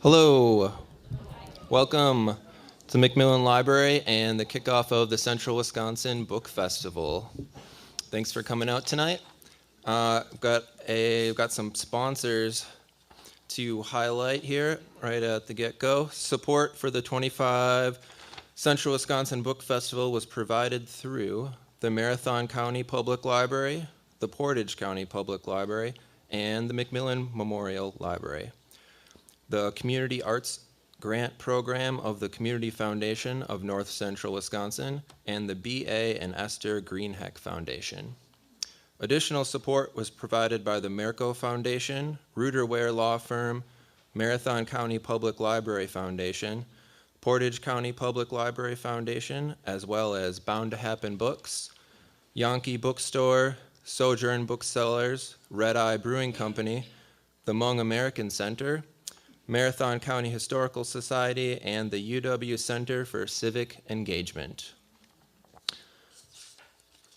Hello, welcome to McMillan Library and the kickoff of the Central Wisconsin Book Festival. Thanks for coming out tonight. I've got some sponsors to highlight here right at the get-go. Support for the 25 Central Wisconsin Book Festival was provided through the Marathon County Public Library, the Portage County Public Library, and the McMillan Memorial Library. The Community Arts Grant Program of the Community Foundation of North Central Wisconsin, and the B.A. and Esther Greenheck Foundation. Additional support was provided by the Merco Foundation, Reuter Ware Law Firm, Marathon County Public Library Foundation, Portage County Public Library Foundation, as well as Bound to Happen Books, Yankee Bookstore, Sojourn Booksellers, Red Eye Brewing Company, the Hmong American Center, Marathon County Historical Society, and the UW Center for Civic Engagement.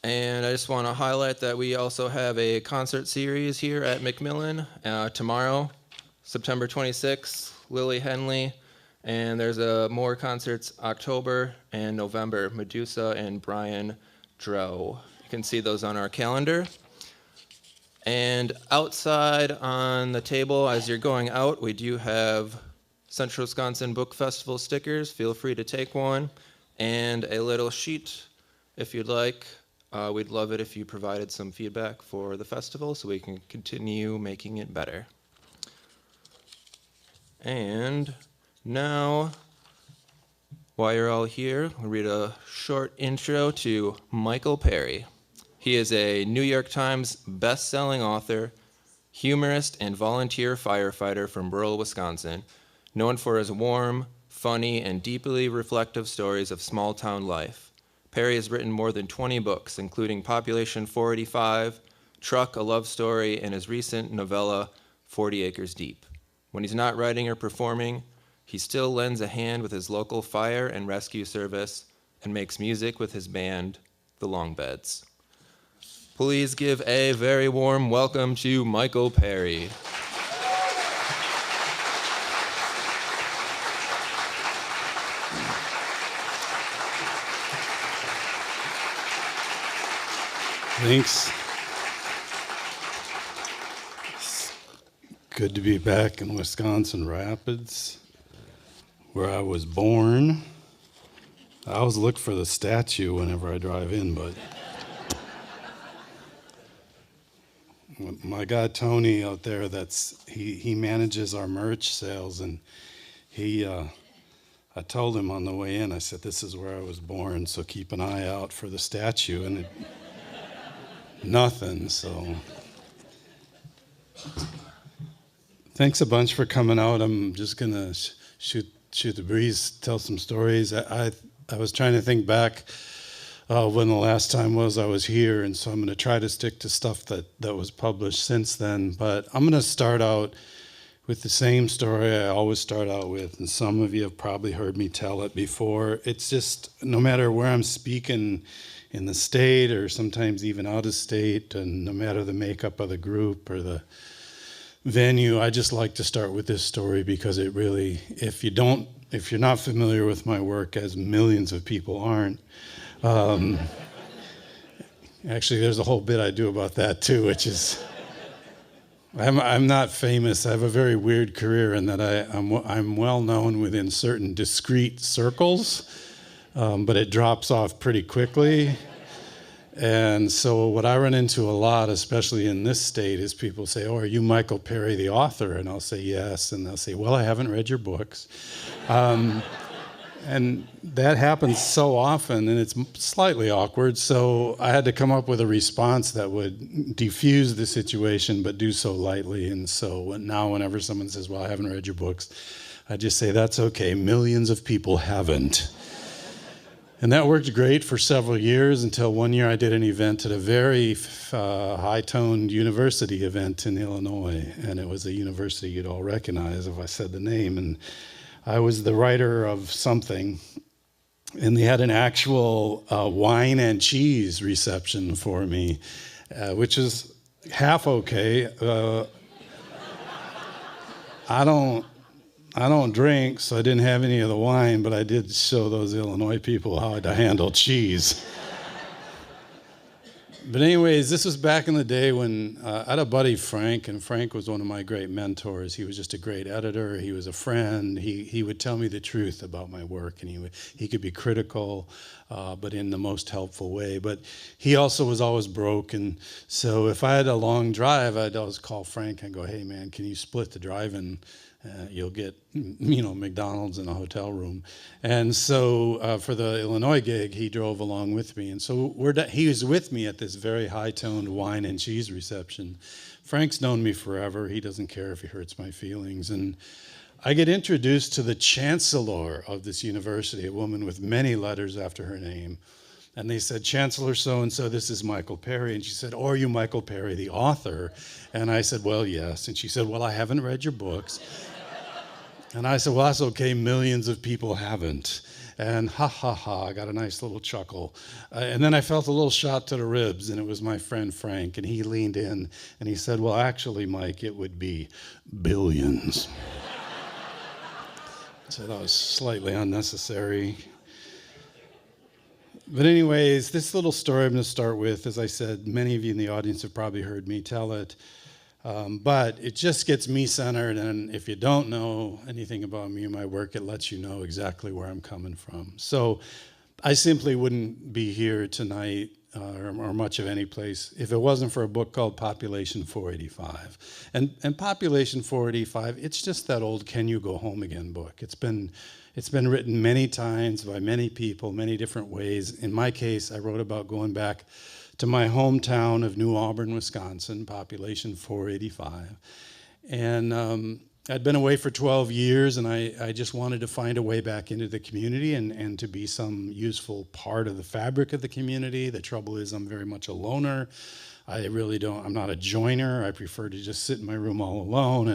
And I just want to highlight that we also have a concert series here at McMillan tomorrow, September 26th, Lily Henley, and there's more concerts October and November, Medusa and Brian Drow. You can see those on our calendar. And outside on the table, as you're going out, we do have Central Wisconsin Book Festival stickers. Feel free to take one. And a little sheet, if you'd like. We'd love it if you provided some feedback for the festival so we can continue making it better. And now, while you're all here, I'll read a short intro to Michael Perry. He is a New York Times best-selling author, humorist, and volunteer firefighter from rural Wisconsin, known for his warm, funny, and deeply reflective stories of small-town life. Perry has written more than 20 books, including Population 485, Truck, A Love Story, and his recent novella, 40 Acres Deep. When he's not writing or performing, he still lends a hand with his local fire and rescue service and makes music with his band, The Longbeds. Please give a very warm welcome to Michael Perry. Thanks. It's good to be back in Wisconsin Rapids, where I was born. I always look for the statue whenever I drive in, but my guy Tony out there, he manages our merch sales, and I told him on the way in, I said, this is where I was born, so keep an eye out for the statue, and nothing, so. Thanks a bunch for coming out. I'm just gonna shoot the breeze, tell some stories. I was trying to think back when the last time was I was here, and so I'm going to try to stick to stuff that was published since then. But I'm going to start out with the same story I always start out with, and some of you have probably heard me tell it before. It's just, no matter where I'm speaking in the state or sometimes even out of state, and no matter the makeup of the group or the venue, I just like to start with this story because it really, if you're not familiar with my work, as millions of people aren't, actually, there's a whole bit I do about that too, which is, I'm not famous. I have a very weird career in that I'm well known within certain discrete circles, but it drops off pretty quickly. And so what I run into a lot, especially in this state, is people say, oh, are you Michael Perry, the author? And I'll say, yes. And they'll say, well, I haven't read your books. And that happens so often, and it's slightly awkward, so I had to come up with a response that would diffuse the situation, but do so lightly. And so now whenever someone says, well, I haven't read your books, I just say, that's okay, millions of people haven't. And that worked great for several years until one year I did an event at a very high-toned university event in Illinois, and it was a university you'd all recognize if I said the name. And I was the writer of something, and they had an actual wine and cheese reception for me, which is half okay. I don't I don't drink, so I didn't have any of the wine, but I did show those Illinois people how to handle cheese. But anyways, this was back in the day when I had a buddy, Frank, and Frank was one of my great mentors. He was just a great editor. He was a friend. He would tell me the truth about my work, and he could be critical, but in the most helpful way. But he also was always broke, and so if I had a long drive, I'd always call Frank and go, "Hey, man, can you split the drive and you'll get, McDonald's in a hotel room." And so for the Illinois gig, he drove along with me. And so he was with me at this very high-toned wine and cheese reception. Frank's known me forever. He doesn't care if he hurts my feelings. And I get introduced to the chancellor of this university, a woman with many letters after her name. And they said, "Chancellor so-and-so, this is Michael Perry." And she said, "Oh, are you Michael Perry, the author?" And I said, "Well, yes." And she said, "Well, I haven't read your books." And I said, "Well, that's okay. Millions of people haven't." And ha, ha, ha, I got a nice little chuckle. And then I felt a little shot to the ribs, and it was my friend Frank. And he leaned in, and he said, "Well, actually, Mike, it would be billions." So that was slightly unnecessary. But anyways, this little story I'm going to start with, as I said, many of you in the audience have probably heard me tell it. But it just gets me centered, and if you don't know anything about me and my work, it lets you know exactly where I'm coming from. So I simply wouldn't be here tonight or much of any place if it wasn't for a book called Population 485. And Population 485, it's just that old "Can You Go Home Again" book. It's been written many times by many people, many different ways. In my case, I wrote about going back to my hometown of New Auburn, Wisconsin, population 485. And I'd been away for 12 years, and I just wanted to find a way back into the community and to be some useful part of the fabric of the community. The trouble is I'm very much a loner. I'm not a joiner. I prefer to just sit in my room all alone.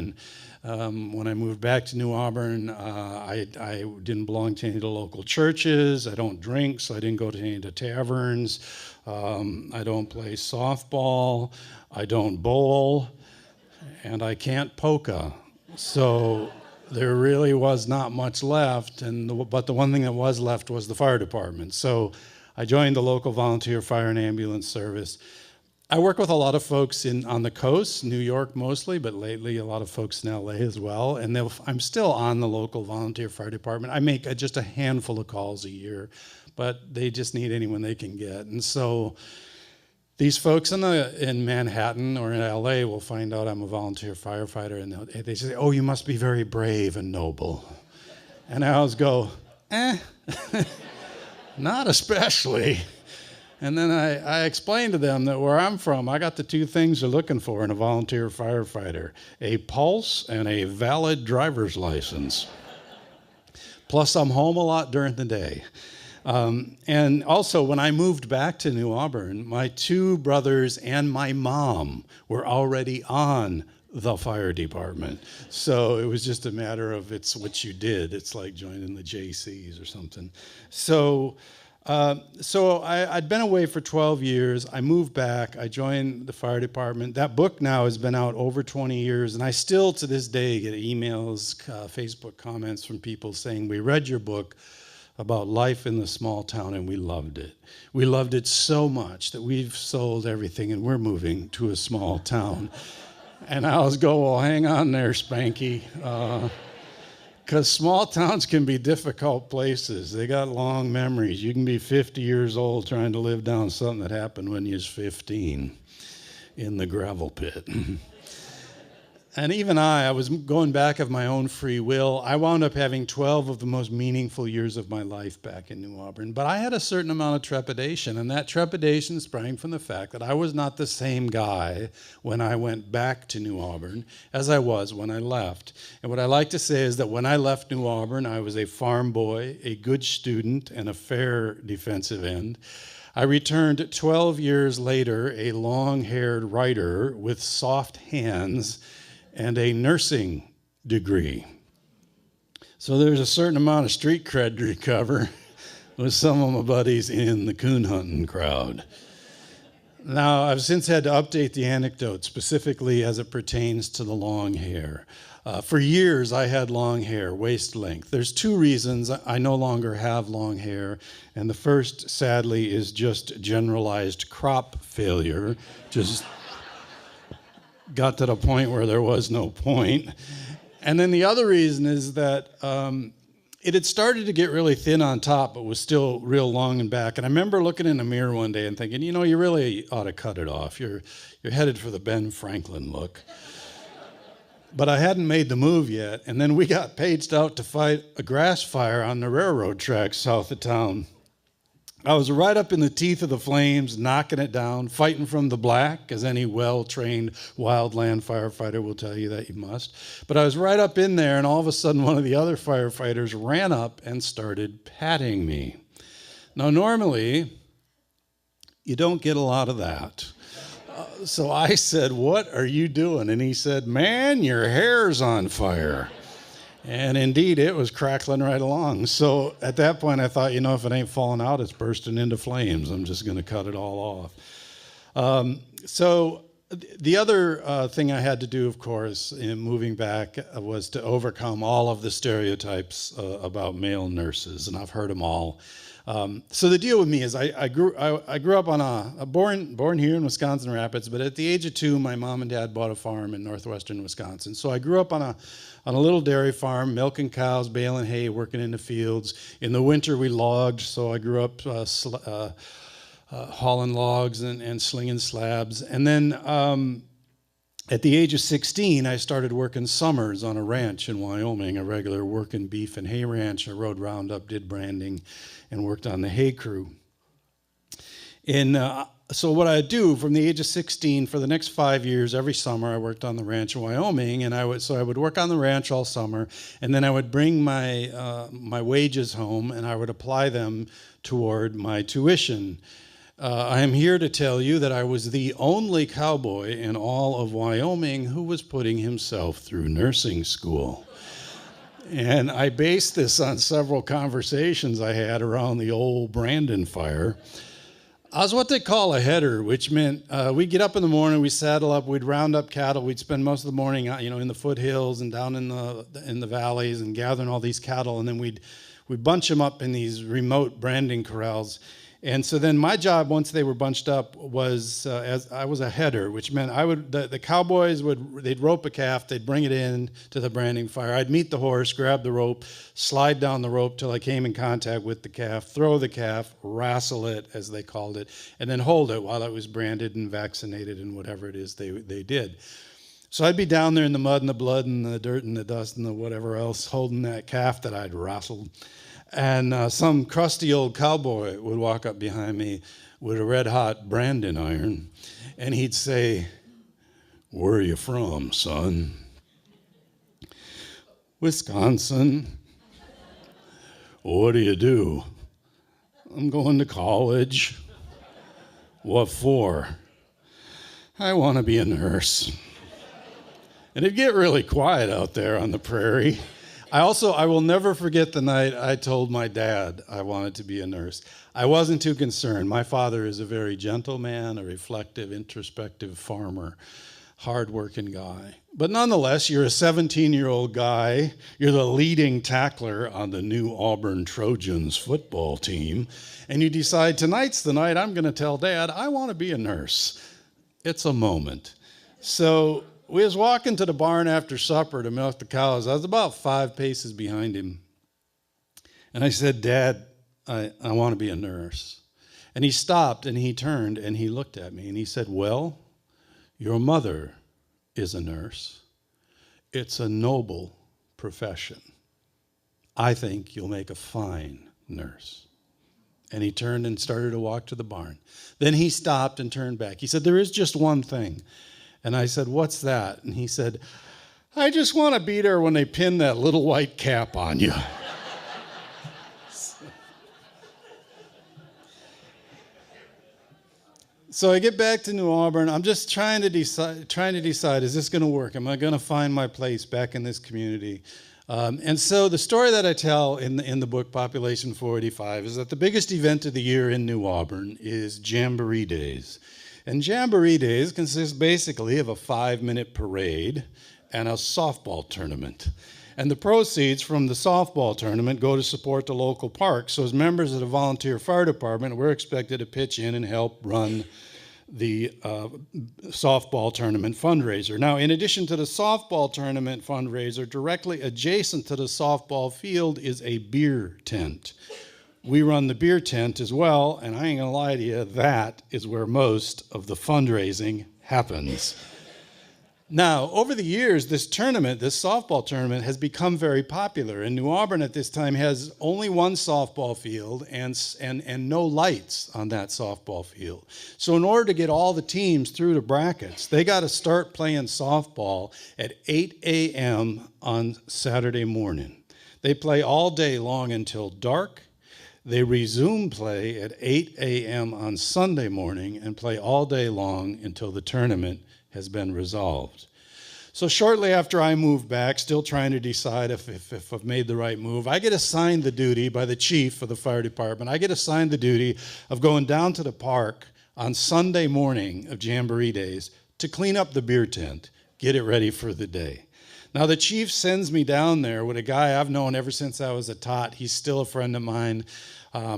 And when I moved back to New Auburn, I didn't belong to any of the local churches. I don't drink, so I didn't go to any of the taverns. I don't play softball. I don't bowl. And I can't polka. So there really was not much left. But the one thing that was left was the fire department. So I joined the local volunteer fire and ambulance service. I work with a lot of folks on the coast, New York mostly, but lately a lot of folks in LA as well. And I'm still on the local volunteer fire department. I make just a handful of calls a year, but they just need anyone they can get. And so these folks in Manhattan or in LA will find out I'm a volunteer firefighter, and they say, "Oh, you must be very brave and noble." And I always go, not especially. And then I explained to them that where I'm from, I got the two things they're looking for in a volunteer firefighter: a pulse and a valid driver's license. Plus, I'm home a lot during the day. And also, when I moved back to New Auburn, my two brothers and my mom were already on the fire department. So it was just a matter of it's what you did. It's like joining the JCs or something. So I'd been away for 12 years. I moved back. I joined the fire department. That book now has been out over 20 years, and I still to this day get emails, Facebook comments from people saying, "We read your book about life in the small town, and we loved it. We loved it so much that we've sold everything, and we're moving to a small town." And I always go, "Well, hang on there, Spanky. Because small towns can be difficult places. They got long memories. You can be 50 years old trying to live down something that happened when you was 15 in the gravel pit." And even I was going back of my own free will. I wound up having 12 of the most meaningful years of my life back in New Auburn. But I had a certain amount of trepidation, and that trepidation sprang from the fact that I was not the same guy when I went back to New Auburn as I was when I left. And what I like to say is that when I left New Auburn, I was a farm boy, a good student, and a fair defensive end. I returned 12 years later, a long-haired writer with soft hands and a nursing degree. So there's a certain amount of street cred to recover with some of my buddies in the coon hunting crowd. Now, I've since had to update the anecdote, specifically as it pertains to the long hair. For years, I had long hair, waist length. There's two reasons I no longer have long hair, and the first, sadly, is just generalized crop failure. Just got to the point where there was no point. And then the other reason is that it had started to get really thin on top, but was still real long in back. And I remember looking in the mirror one day and thinking, you know, you really ought to cut it off. You're headed for the Ben Franklin look. But I hadn't made the move yet, and then we got paged out to fight a grass fire on the railroad tracks south of town. I was right up in the teeth of the flames, knocking it down, fighting from the black, as any well-trained wildland firefighter will tell you that you must. But I was right up in there, and all of a sudden one of the other firefighters ran up and started patting me. Now, normally, you don't get a lot of that. So I said, "What are you doing?" And he said, "Man, your hair's on fire." And indeed, it was crackling right along. So at that point, I thought, you know, if it ain't falling out, it's bursting into flames. I'm just going to cut it all off. So the other thing I had to do, of course, in moving back was to overcome all of the stereotypes about male nurses, and I've heard them all. So the deal with me is I grew up on born here in Wisconsin Rapids, but at the age of 2, my mom and dad bought a farm in northwestern Wisconsin. So I grew up on a little dairy farm, milking cows, baling hay, working in the fields. In the winter we logged, so I grew up hauling logs and slinging slabs. And then at the age of 16, I started working summers on a ranch in Wyoming, a regular working beef and hay ranch. I rode roundup, did branding, and worked on the hay crew. So what I do from the age of 16 for the next 5 years, every summer I worked on the ranch in Wyoming, and I would work on the ranch all summer, and then I would bring my wages home, and I would apply them toward my tuition. I am here to tell you that I was the only cowboy in all of Wyoming who was putting himself through nursing school. And I based this on several conversations I had around the old Brandon fire. I was what they call a header, which meant we'd get up in the morning, we'd saddle up, we'd round up cattle, we'd spend most of the morning, in the foothills and down in the valleys and gathering all these cattle, and then we'd bunch them up in these remote branding corrals. And so then my job, once they were bunched up, was as I was a header, which meant the cowboys they'd rope a calf, they'd bring it in to the branding fire. I'd meet the horse, grab the rope, slide down the rope till I came in contact with the calf, throw the calf, wrestle it, as they called it, and then hold it while it was branded and vaccinated and whatever it is they did. So I'd be down there in the mud and the blood and the dirt and the dust and the whatever else, holding that calf that I'd wrestled. And some crusty old cowboy would walk up behind me with a red-hot branding iron, and he'd say, "Where are you from, son?" "Wisconsin." "What do you do?" "I'm going to college." "What for?" "I want to be a nurse." And it'd get really quiet out there on the prairie. I will never forget the night I told my dad I wanted to be a nurse. I wasn't too concerned. My father is a very gentle man, a reflective, introspective farmer, hard-working guy. But nonetheless, you're a 17-year-old guy. You're the leading tackler on the new Auburn Trojans football team. And you decide, tonight's the night I'm going to tell Dad I want to be a nurse. It's a moment. So we was walking to the barn after supper to milk the cows. I was about 5 paces behind him. And I said, "Dad, I want to be a nurse." And he stopped and he turned and he looked at me and he said, "Well, your mother is a nurse. It's a noble profession. I think you'll make a fine nurse." And he turned and started to walk to the barn. Then he stopped and turned back. He said, "There is just one thing." And I said, "What's that?" And he said, "I just want to be there when they pin that little white cap on you." So I get back to New Auburn. I'm just trying to decide, is this going to work? Am I going to find my place back in this community? And so the story that I tell in the book, Population 485, is that the biggest event of the year in New Auburn is Jamboree Days. And Jamboree Days consist basically of a 5-minute parade and a softball tournament. And the proceeds from the softball tournament go to support the local park. So as members of the volunteer fire department, we're expected to pitch in and help run the softball tournament fundraiser. Now, in addition to the softball tournament fundraiser, directly adjacent to the softball field is a beer tent. We run the beer tent as well, and I ain't gonna lie to you, that is where most of the fundraising happens. Now, over the years, this softball tournament, has become very popular. And New Auburn at this time has only one softball field and no lights on that softball field. So in order to get all the teams through the brackets, they got to start playing softball at 8 a.m. on Saturday morning. They play all day long until dark. They resume play at 8 a.m. on Sunday morning and play all day long until the tournament has been resolved. So shortly after I moved back, still trying to decide if I've made the right move, I get assigned the duty by the chief of the fire department. I get assigned the duty of going down to the park on Sunday morning of Jamboree Days to clean up the beer tent, get it ready for the day. Now the chief sends me down there with a guy I've known ever since I was a tot. He's still a friend of mine.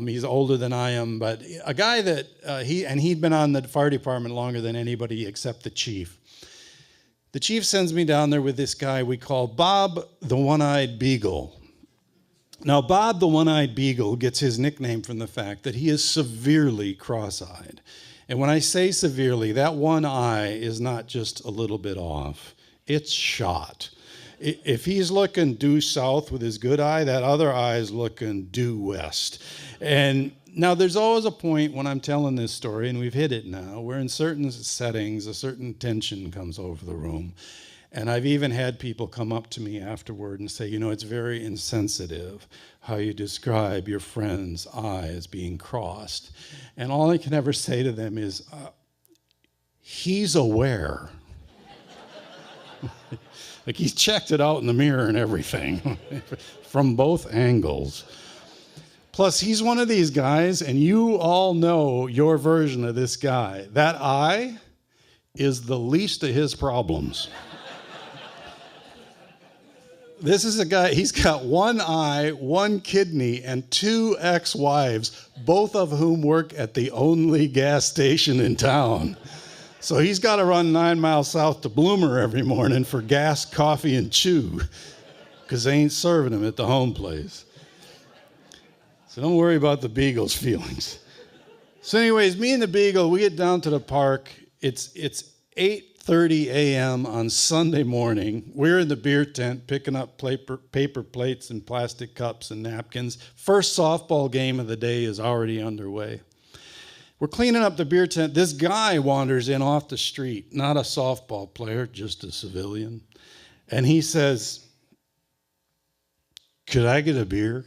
He's older than I am, but a guy that he'd been on the fire department longer than anybody except the chief. The chief sends me down there with this guy we call Bob the One-Eyed Beagle. Now, Bob the One-Eyed Beagle gets his nickname from the fact that he is severely cross-eyed. And when I say severely, that one eye is not just a little bit off. It's shot. If he's looking due south with his good eye, that other eye is looking due west. And now there's always a point when I'm telling this story, and we've hit it now, where in certain settings, a certain tension comes over the room. And I've even had people come up to me afterward and say, you know, it's very insensitive how you describe your friend's eye as being crossed. And all I can ever say to them is, he's aware. Like he's checked it out in the mirror and everything from both angles. Plus, he's one of these guys, and you all know your version of this guy. That eye is the least of his problems. This is a guy, he's got one eye, one kidney, and two ex-wives, both of whom work at the only gas station in town. So he's got to run 9 miles south to Bloomer every morning for gas, coffee, and chew, because they ain't serving him at the home place. So don't worry about the Beagle's feelings. So anyways, me and the Beagle, we get down to the park. It's 8:30 a.m. on Sunday morning. We're in the beer tent picking up paper plates and plastic cups and napkins. First softball game of the day is already underway. We're cleaning up the beer tent. This guy wanders in off the street, not a softball player, just a civilian. And he says, "Could I get a beer?"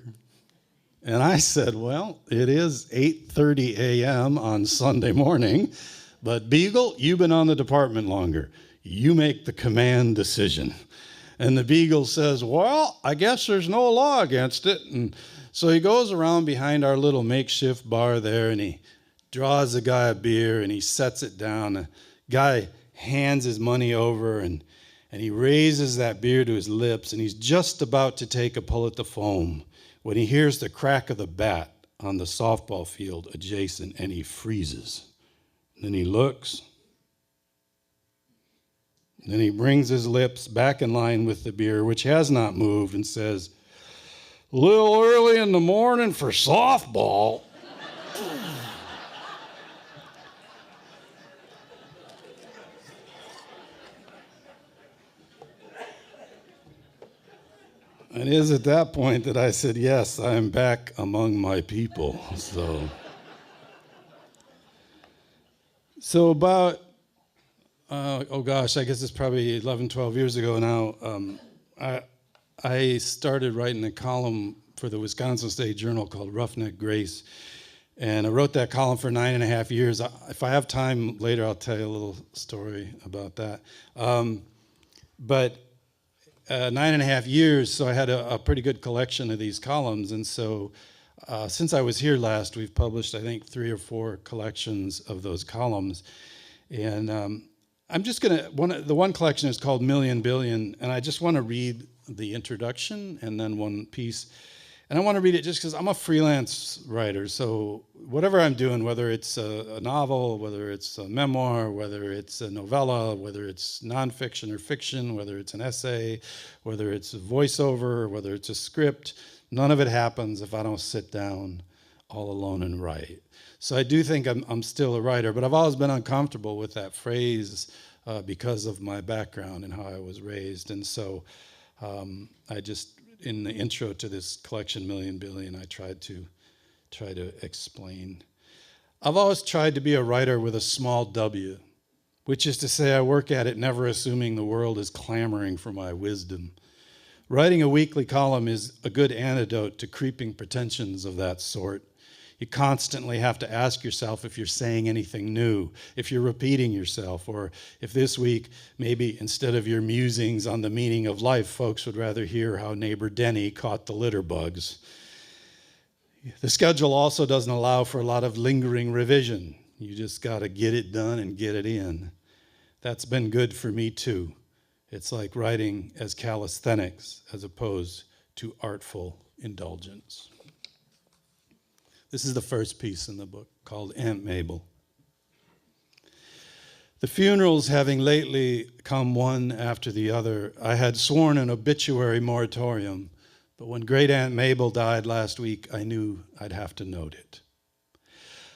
And I said, well, it is 8:30 a.m. on Sunday morning, but Beagle, you've been on the department longer. You make the command decision. And the Beagle says, well, I guess there's no law against it. And so he goes around behind our little makeshift bar there, and he draws the guy a beer, and he sets it down. The guy hands his money over, and he raises that beer to his lips, and he's just about to take a pull at the foam when he hears the crack of the bat on the softball field adjacent, and he freezes. Then he looks. Then he brings his lips back in line with the beer, which has not moved, and says, "A little early in the morning for softball." And it is at that point that I said, yes, I am back among my people. So about, I guess it's probably 11, 12 years ago now, I started writing a column for the Wisconsin State Journal called Roughneck Grace. And I wrote that column for 9.5 years. If I have time later, I'll tell you a little story about that. But 9.5 years, so I had a pretty good collection of these columns. And so since I was here last, we've published, I think, 3 or 4 collections of those columns. And I'm just gonna, the one collection is called Million Billion, and I just want to read the introduction and then one piece. And I want to read it just because I'm a freelance writer, so whatever I'm doing, whether it's a novel, whether it's a memoir, whether it's a novella, whether it's nonfiction or fiction, whether it's an essay, whether it's a voiceover, whether it's a script, none of it happens if I don't sit down all alone and write. So I do think I'm still a writer, but I've always been uncomfortable with that phrase because of my background and how I was raised. And so I just, in the intro to this collection, Million Billion, I try to explain. I've always tried to be a writer with a small W, which is to say I work at it never assuming the world is clamoring for my wisdom. Writing a weekly column is a good antidote to creeping pretensions of that sort. You constantly have to ask yourself if you're saying anything new, if you're repeating yourself, or if this week, maybe instead of your musings on the meaning of life, folks would rather hear how neighbor Denny caught the litter bugs. The schedule also doesn't allow for a lot of lingering revision. You just got to get it done and get it in. That's been good for me too. It's like writing as calisthenics as opposed to artful indulgence. This is the first piece in the book, called Aunt Mabel. The funerals having lately come one after the other, I had sworn an obituary moratorium, but when Great Aunt Mabel died last week, I knew I'd have to note it.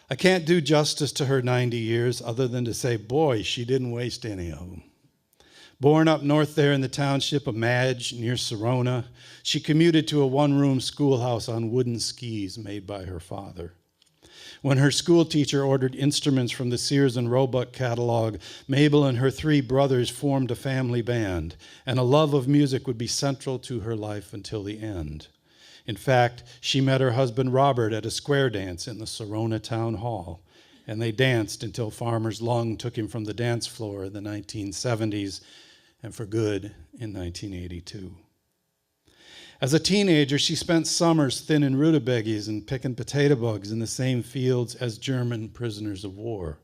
I can't do justice to her 90 years other than to say, boy, she didn't waste any of them. Born up north there in the township of Madge near Sorona, she commuted to a one-room schoolhouse on wooden skis made by her father. When her school teacher ordered instruments from the Sears and Roebuck catalog, Mabel and her 3 brothers formed a family band, and a love of music would be central to her life until the end. In fact, she met her husband Robert at a square dance in the Sorona Town Hall, and they danced until Farmer's lung took him from the dance floor in the 1970s, and for good in 1982. As a teenager, she spent summers thinning rutabagas and picking potato bugs in the same fields as German prisoners of war.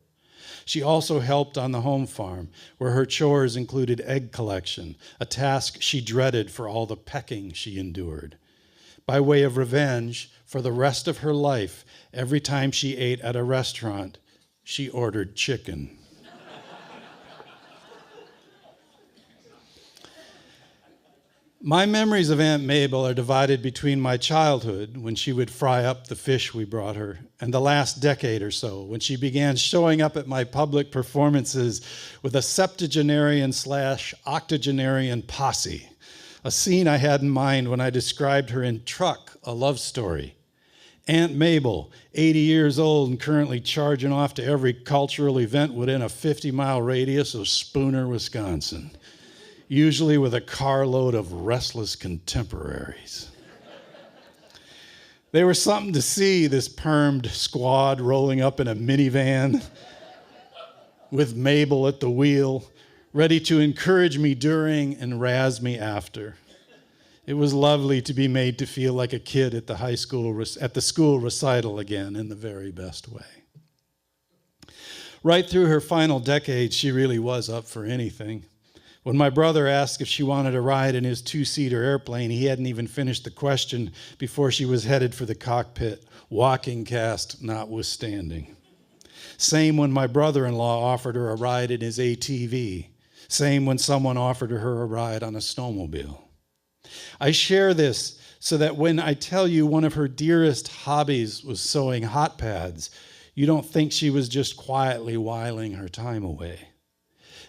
She also helped on the home farm, where her chores included egg collection, a task she dreaded for all the pecking she endured. By way of revenge, for the rest of her life, every time she ate at a restaurant, she ordered chicken. My memories of Aunt Mabel are divided between my childhood, when she would fry up the fish we brought her, and the last decade or so, when she began showing up at my public performances with a septuagenarian/octogenarian posse, a scene I had in mind when I described her in Truck, a Love Story. Aunt Mabel, 80 years old and currently charging off to every cultural event within a 50-mile radius of Spooner, Wisconsin, usually with a carload of restless contemporaries. They were something to see, this permed squad rolling up in a minivan with Mabel at the wheel, ready to encourage me during and razz me after. It was lovely to be made to feel like a kid at the school recital again in the very best way. Right through her final decade, she really was up for anything. When my brother asked if she wanted a ride in his 2-seater airplane, he hadn't even finished the question before she was headed for the cockpit, walking cast notwithstanding. Same when my brother-in-law offered her a ride in his ATV. Same when someone offered her a ride on a snowmobile. I share this so that when I tell you one of her dearest hobbies was sewing hot pads, you don't think she was just quietly whiling her time away.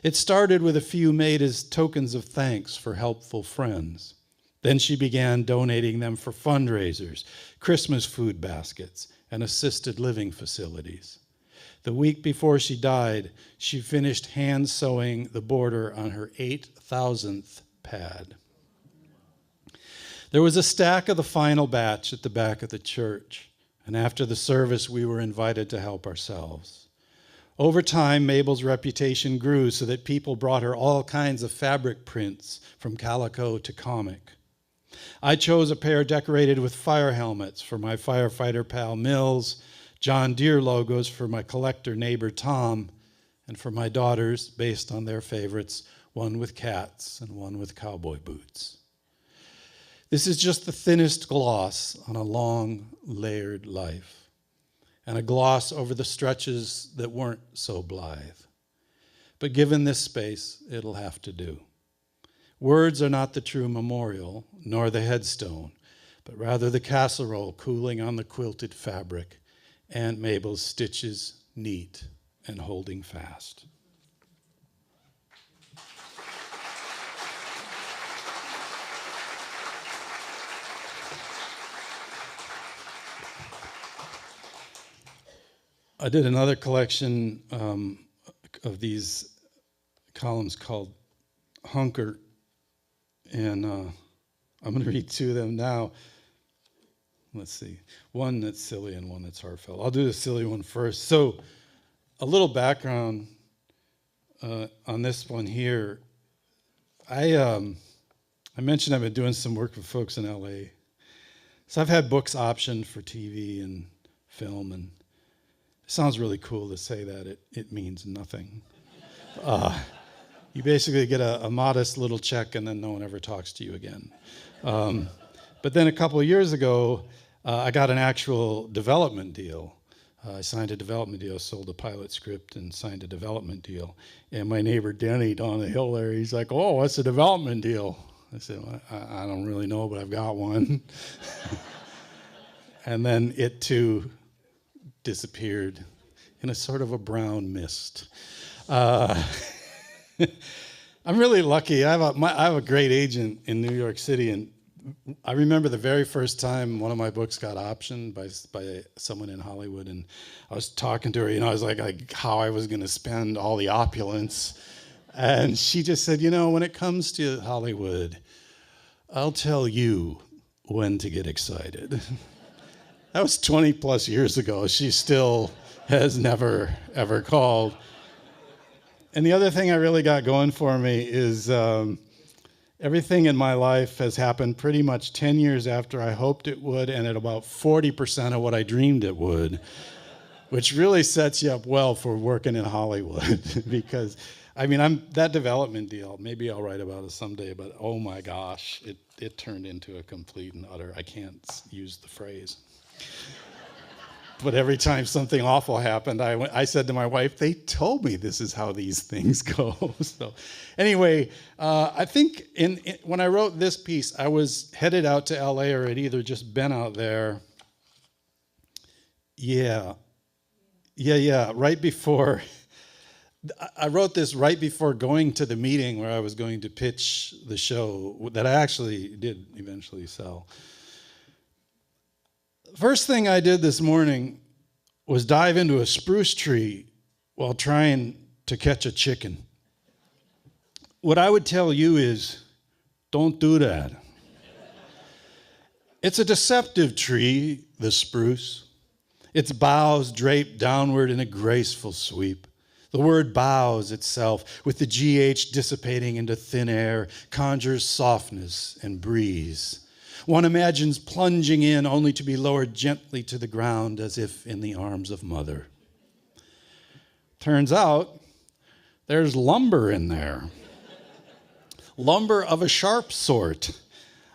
It started with a few made as tokens of thanks for helpful friends. Then she began donating them for fundraisers, Christmas food baskets, and assisted living facilities. The week before she died, she finished hand sewing the border on her 8,000th pad. There was a stack of the final batch at the back of the church, and after the service, we were invited to help ourselves. Over time, Mabel's reputation grew so that people brought her all kinds of fabric prints, from calico to comic. I chose a pair decorated with fire helmets for my firefighter pal Mills, John Deere logos for my collector neighbor Tom, And for my daughters, based on their favorites, one with cats and one with cowboy boots. This is just the thinnest gloss on a long, layered life, and a gloss over the stretches that weren't so blithe. But given this space, it'll have to do. Words are not the true memorial, nor the headstone, but rather the casserole cooling on the quilted fabric, Aunt Mabel's stitches neat and holding fast. I did another collection of these columns called Hunker, and I'm going to read two of them now. Let's see. One that's silly and one that's heartfelt. I'll do the silly one first. So, a little background on this one here. I mentioned I've been doing some work with folks in LA. So I've had books optioned for TV and film, and it sounds really cool to say that. It means nothing. You basically get a modest little check, and then no one ever talks to you again. But then a couple of years ago, I got an actual development deal. I signed a development deal, sold a pilot script, and signed a development deal. And my neighbor Denny down the hill there, he's like, "Oh, what's a development deal?" I said, well, I don't really know, but I've got one. And then it too disappeared in a sort of a brown mist. I'm really lucky. I have a great agent in New York City, and I remember the very first time one of my books got optioned by someone in Hollywood, and I was talking to her, I was like how I was going to spend all the opulence, and she just said, when it comes to Hollywood, I'll tell you when to get excited. That was 20 plus years ago. She still has never, ever called. And the other thing I really got going for me is everything in my life has happened pretty much 10 years after I hoped it would, and at about 40% of what I dreamed it would, which really sets you up well for working in Hollywood. Because, that development deal, maybe I'll write about it someday, but oh my gosh, it turned into a complete and utter, I can't use the phrase. But every time something awful happened, I said to my wife, they told me this is how these things go. So anyway, I think when I wrote this piece, I was headed out to LA or had either just been out there. Yeah, right before. I wrote this right before going to the meeting where I was going to pitch the show that I actually did eventually sell. First thing I did this morning was dive into a spruce tree while trying to catch a chicken. What I would tell you is, don't do that. It's a deceptive tree, the spruce. Its boughs drape downward in a graceful sweep. The word boughs itself, with the GH dissipating into thin air, conjures softness and breeze. One imagines plunging in only to be lowered gently to the ground as if in the arms of mother. Turns out there's lumber in there. Lumber of a sharp sort.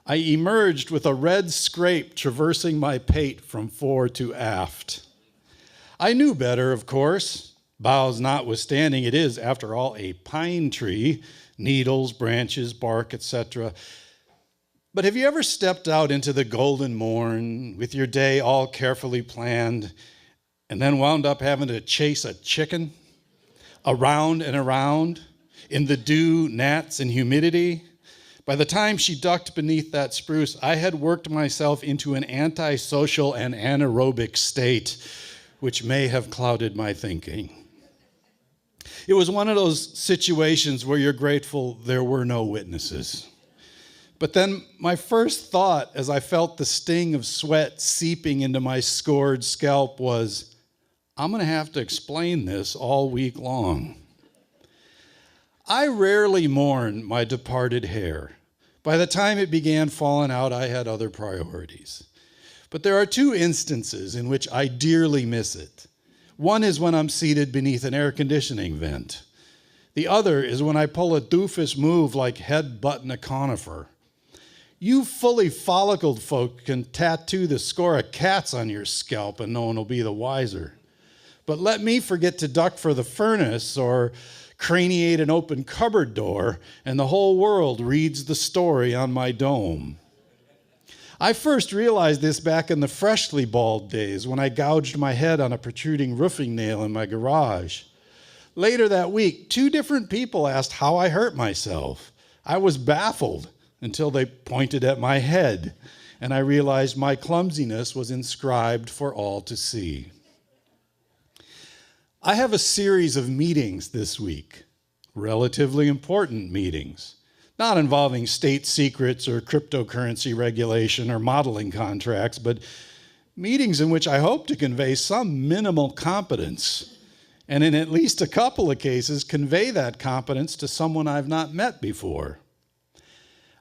I emerged with a red scrape traversing my pate from fore to aft. I knew better, of course. Boughs notwithstanding, it is, after all, a pine tree. Needles, branches, bark, etc. But have you ever stepped out into the golden morn with your day all carefully planned and then wound up having to chase a chicken around and around in the dew, gnats, and humidity? By the time she ducked beneath that spruce, I had worked myself into an antisocial and anaerobic state, which may have clouded my thinking. It was one of those situations where you're grateful there were no witnesses. But then my first thought, as I felt the sting of sweat seeping into my scored scalp, was, I'm going to have to explain this all week long. I rarely mourn my departed hair. By the time it began falling out, I had other priorities. But there are two instances in which I dearly miss it. One is when I'm seated beneath an air conditioning vent. The other is when I pull a doofus move like head-butting a conifer. You fully follicled folk can tattoo the score of cats on your scalp and no one will be the wiser. But let me forget to duck for the furnace or craniate an open cupboard door, and the whole world reads the story on my dome. I first realized this back in the freshly bald days when I gouged my head on a protruding roofing nail in my garage. Later that week, 2 different people asked how I hurt myself. I was baffled until they pointed at my head, and I realized my clumsiness was inscribed for all to see. I have a series of meetings this week, relatively important meetings, not involving state secrets or cryptocurrency regulation or modeling contracts, but meetings in which I hope to convey some minimal competence, and in at least a couple of cases, convey that competence to someone I've not met before.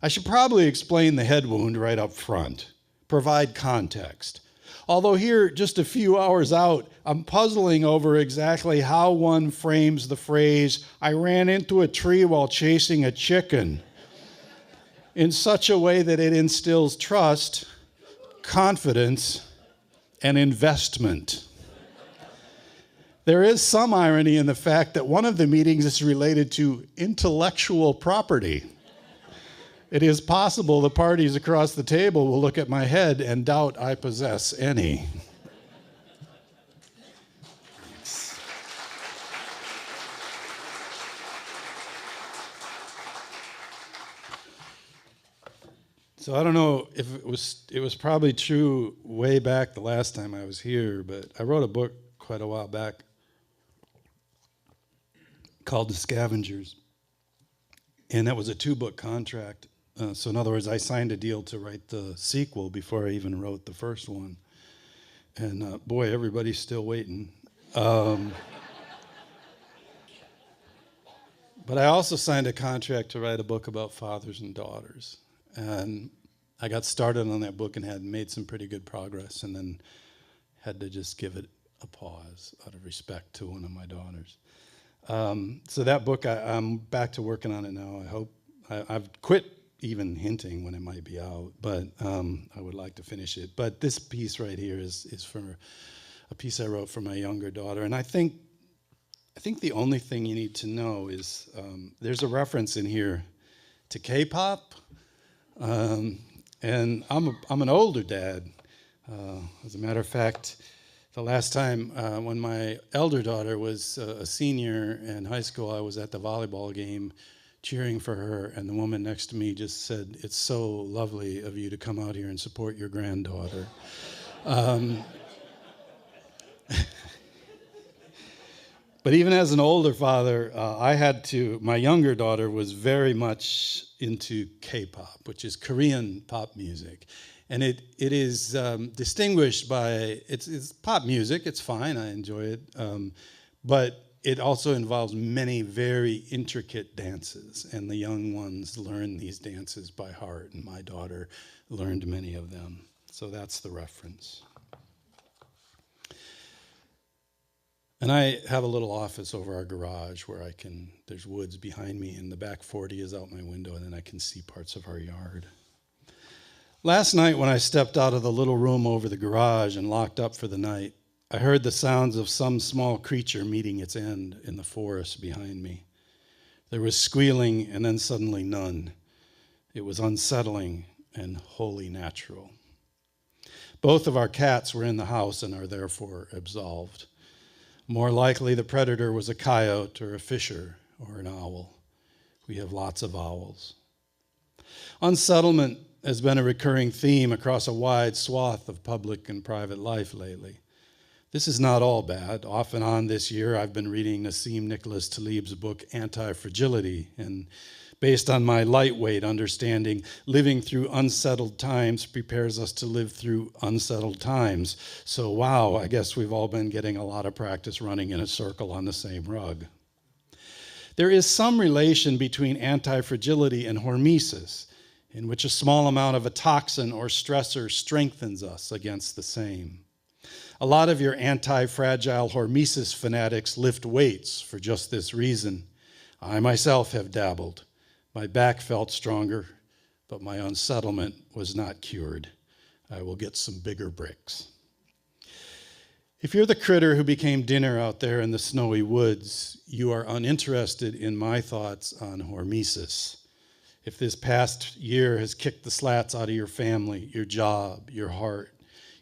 I should probably explain the head wound right up front, provide context. Although here, just a few hours out, I'm puzzling over exactly how one frames the phrase, "I ran into a tree while chasing a chicken," in such a way that it instills trust, confidence, and investment. There is some irony in the fact that one of the meetings is related to intellectual property. It is possible the parties across the table will look at my head and doubt I possess any. So I don't know if it was probably true way back the last time I was here, but I wrote a book quite a while back called The Scavengers. And that was a 2-book contract. So in other words, I signed a deal to write the sequel before I even wrote the first one. And boy, everybody's still waiting. But I also signed a contract to write a book about fathers and daughters. And I got started on that book and had made some pretty good progress, and then had to just give it a pause out of respect to one of my daughters. So that book, I'm back to working on it now. I hope I've quit even hinting when it might be out, but I would like to finish it. But this piece right here is for a piece I wrote for my younger daughter, and I think the only thing you need to know is there's a reference in here to K-pop, and I'm an older dad. As a matter of fact, the last time when my elder daughter was a senior in high school, I was at the volleyball game cheering for her, and the woman next to me just said, "It's so lovely of you to come out here and support your granddaughter." But even as an older father, my younger daughter was very much into K-pop, which is Korean pop music. And it is distinguished by, it's pop music, it's fine, I enjoy it, but it also involves many very intricate dances, and the young ones learn these dances by heart, and my daughter learned many of them. So that's the reference. And I have a little office over our garage where there's woods behind me, and the back 40 is out my window, and then I can see parts of our yard. Last night when I stepped out of the little room over the garage and locked up for the night, I heard the sounds of some small creature meeting its end in the forest behind me. There was squealing and then suddenly none. It was unsettling and wholly natural. Both of our cats were in the house and are therefore absolved. More likely the predator was a coyote or a fisher or an owl. We have lots of owls. Unsettlement has been a recurring theme across a wide swath of public and private life lately. This is not all bad. Off and on this year, I've been reading Nassim Nicholas Taleb's book, Anti-Fragility, and based on my lightweight understanding, living through unsettled times prepares us to live through unsettled times. So wow, I guess we've all been getting a lot of practice running in a circle on the same rug. There is some relation between anti-fragility and hormesis, in which a small amount of a toxin or stressor strengthens us against the same. A lot of your anti-fragile hormesis fanatics lift weights for just this reason. I myself have dabbled. My back felt stronger, but my unsettlement was not cured. I will get some bigger bricks. If you're the critter who became dinner out there in the snowy woods, you are uninterested in my thoughts on hormesis. If this past year has kicked the slats out of your family, your job, your heart,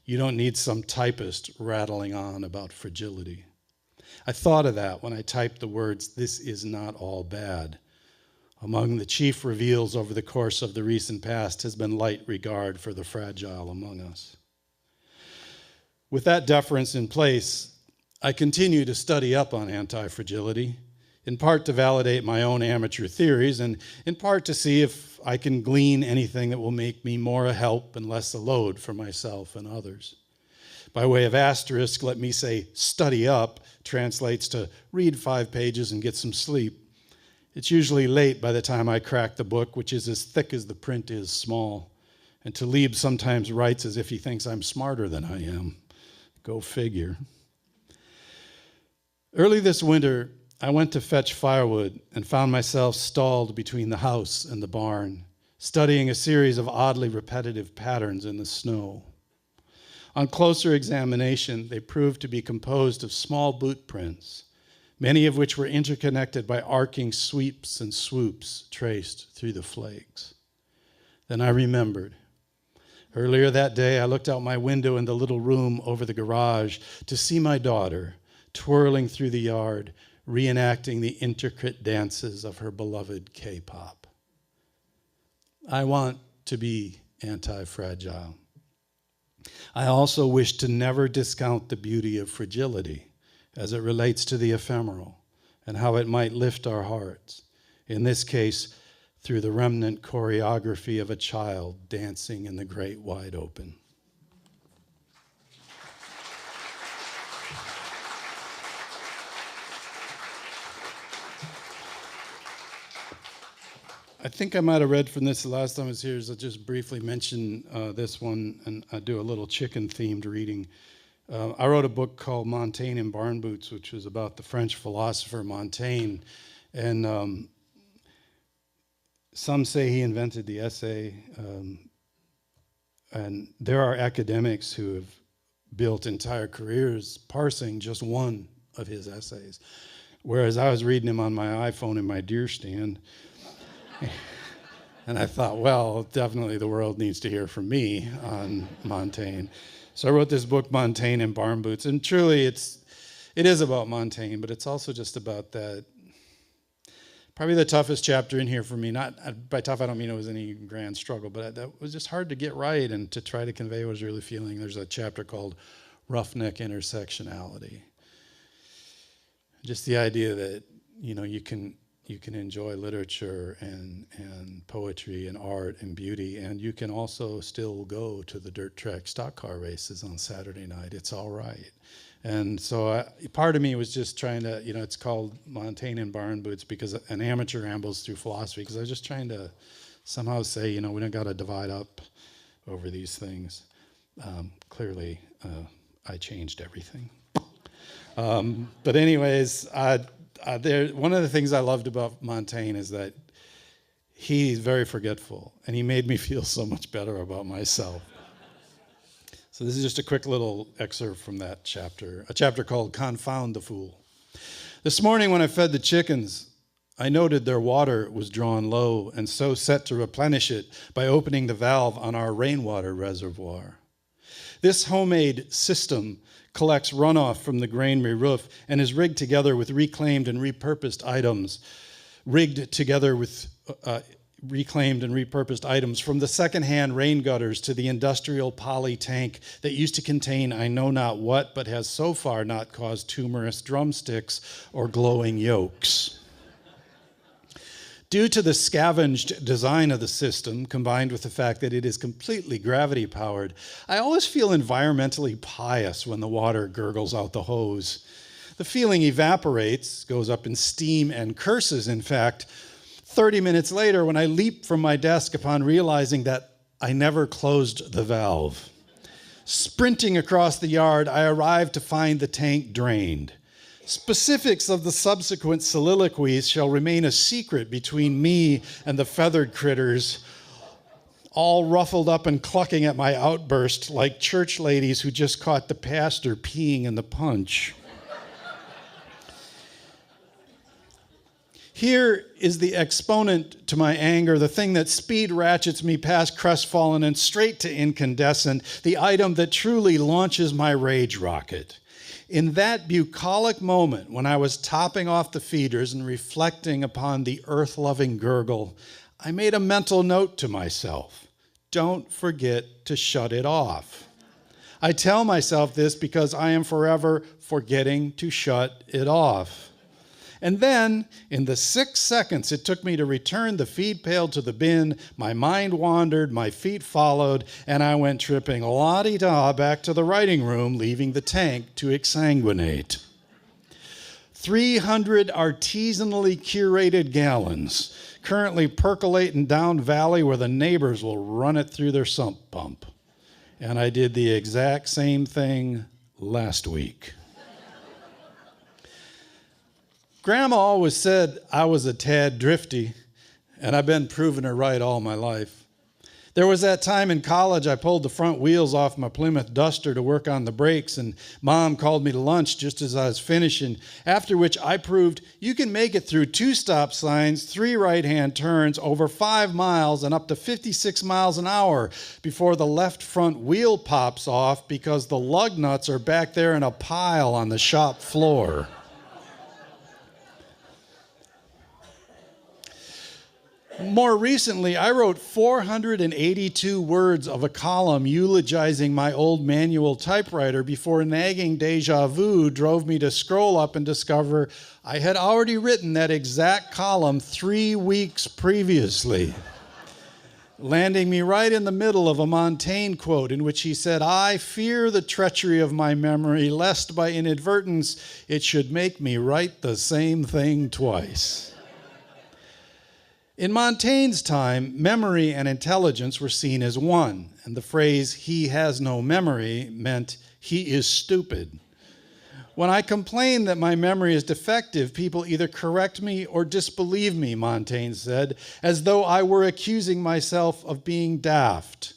you don't need some typist rattling on about fragility. I thought of that when I typed the words, "This is not all bad." Among the chief reveals over the course of the recent past has been light regard for the fragile among us. With that deference in place, I continue to study up on anti-fragility, in part to validate my own amateur theories, and in part to see if I can glean anything that will make me more a help and less a load for myself and others. By way of asterisk, let me say study up translates to read 5 pages and get some sleep. It's usually late by the time I crack the book, which is as thick as the print is small. And Talib sometimes writes as if he thinks I'm smarter than I am. Go figure. Early this winter, I went to fetch firewood and found myself stalled between the house and the barn, studying a series of oddly repetitive patterns in the snow. On closer examination, they proved to be composed of small boot prints, many of which were interconnected by arcing sweeps and swoops traced through the flakes. Then I remembered. Earlier that day, I looked out my window in the little room over the garage to see my daughter twirling through the yard, reenacting the intricate dances of her beloved K-pop. I want to be anti-fragile. I also wish to never discount the beauty of fragility as it relates to the ephemeral and how it might lift our hearts, in this case, through the remnant choreography of a child dancing in the great wide open. I think I might have read from this the last time I was here, so I'll just briefly mention this one, and I do a little chicken-themed reading. I wrote a book called Montaigne in Barn Boots, which was about the French philosopher Montaigne, and some say he invented the essay, and there are academics who have built entire careers parsing just one of his essays, whereas I was reading him on my iPhone in my deer stand. And I thought, well, definitely the world needs to hear from me on Montaigne. So I wrote this book, Montaigne in Barn Boots, and truly it is about Montaigne, but it's also just about that. Probably the toughest chapter in here for me. Not by tough, I don't mean it was any grand struggle, but that was just hard to get right and to try to convey what I was really feeling. There's a chapter called Roughneck Intersectionality. Just the idea that, you can enjoy literature and poetry and art and beauty, and you can also still go to the dirt track stock car races on Saturday night. It's all right. And so part of me was just trying to, it's called Montaigne in Barn Boots because an amateur ambles through philosophy, because I was just trying to somehow say, we don't got to divide up over these things. Clearly, I changed everything. But anyways, one of the things I loved about Montaigne is that he's very forgetful, and he made me feel so much better about myself. So this is just a quick little excerpt from that chapter, a chapter called Confound the Fool. This morning when I fed the chickens, I noted their water was drawn low and so set to replenish it by opening the valve on our rainwater reservoir. This homemade system collects runoff from the granary roof and is rigged together with reclaimed and repurposed items from the secondhand rain gutters to the industrial poly tank that used to contain I know not what, but has so far not caused humorist drumsticks or glowing yolks. Due to the scavenged design of the system, combined with the fact that it is completely gravity-powered, I always feel environmentally pious when the water gurgles out the hose. The feeling evaporates, goes up in steam and curses, in fact, 30 minutes later when I leap from my desk upon realizing that I never closed the valve. Sprinting across the yard, I arrived to find the tank drained. Specifics of the subsequent soliloquies shall remain a secret between me and the feathered critters, all ruffled up and clucking at my outburst like church ladies who just caught the pastor peeing in the punch. Here is the exponent to my anger, the thing that speed ratchets me past crestfallen and straight to incandescent, the item that truly launches my rage rocket. In that bucolic moment, when I was topping off the feeders and reflecting upon the earth-loving gurgle, I made a mental note to myself. Don't forget to shut it off. I tell myself this because I am forever forgetting to shut it off. And then, in the 6 seconds it took me to return the feed pail to the bin, my mind wandered, my feet followed, and I went tripping la-di-da back to the writing room, leaving the tank to exsanguinate. 300 artisanally curated gallons, currently percolating down valley where the neighbors will run it through their sump pump. And I did the exact same thing last week. Grandma always said I was a tad drifty, and I've been proving her right all my life. There was that time in college I pulled the front wheels off my Plymouth Duster to work on the brakes, and Mom called me to lunch just as I was finishing, after which I proved you can make it through 2 stop signs, 3 right-hand turns, over 5 miles, and up to 56 miles an hour before the left front wheel pops off because the lug nuts are back there in a pile on the shop floor. More recently, I wrote 482 words of a column eulogizing my old manual typewriter before nagging deja vu drove me to scroll up and discover I had already written that exact column 3 weeks previously, landing me right in the middle of a Montaigne quote in which he said, "I fear the treachery of my memory, lest by inadvertence it should make me write the same thing twice." In Montaigne's time, memory and intelligence were seen as one, and the phrase, "he has no memory," meant he is stupid. When I complain that my memory is defective, people either correct me or disbelieve me, Montaigne said, as though I were accusing myself of being daft.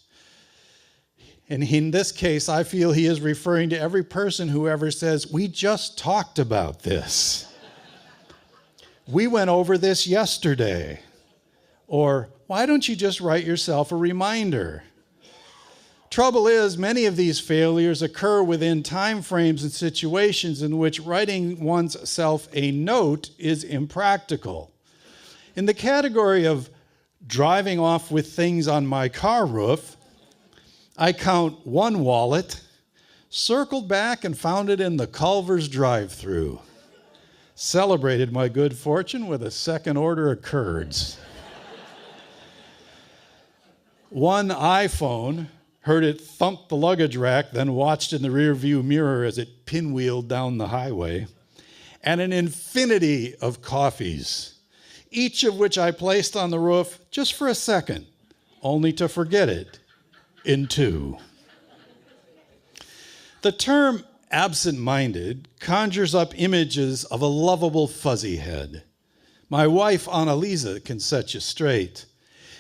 And in this case, I feel he is referring to every person who ever says, "We just talked about this." "We went over this yesterday." Or, "Why don't you just write yourself a reminder?" Trouble is, many of these failures occur within time frames and situations in which writing one's self a note is impractical. In the category of driving off with things on my car roof, I count 1 wallet, circled back and found it in the Culver's drive-thru, celebrated my good fortune with a second order of curds. 1 iPhone, heard it thump the luggage rack, then watched in the rearview mirror as it pinwheeled down the highway, and an infinity of coffees, each of which I placed on the roof just for a second, only to forget it in 2. The term absent-minded conjures up images of a lovable fuzzy head. My wife, Annalisa, can set you straight.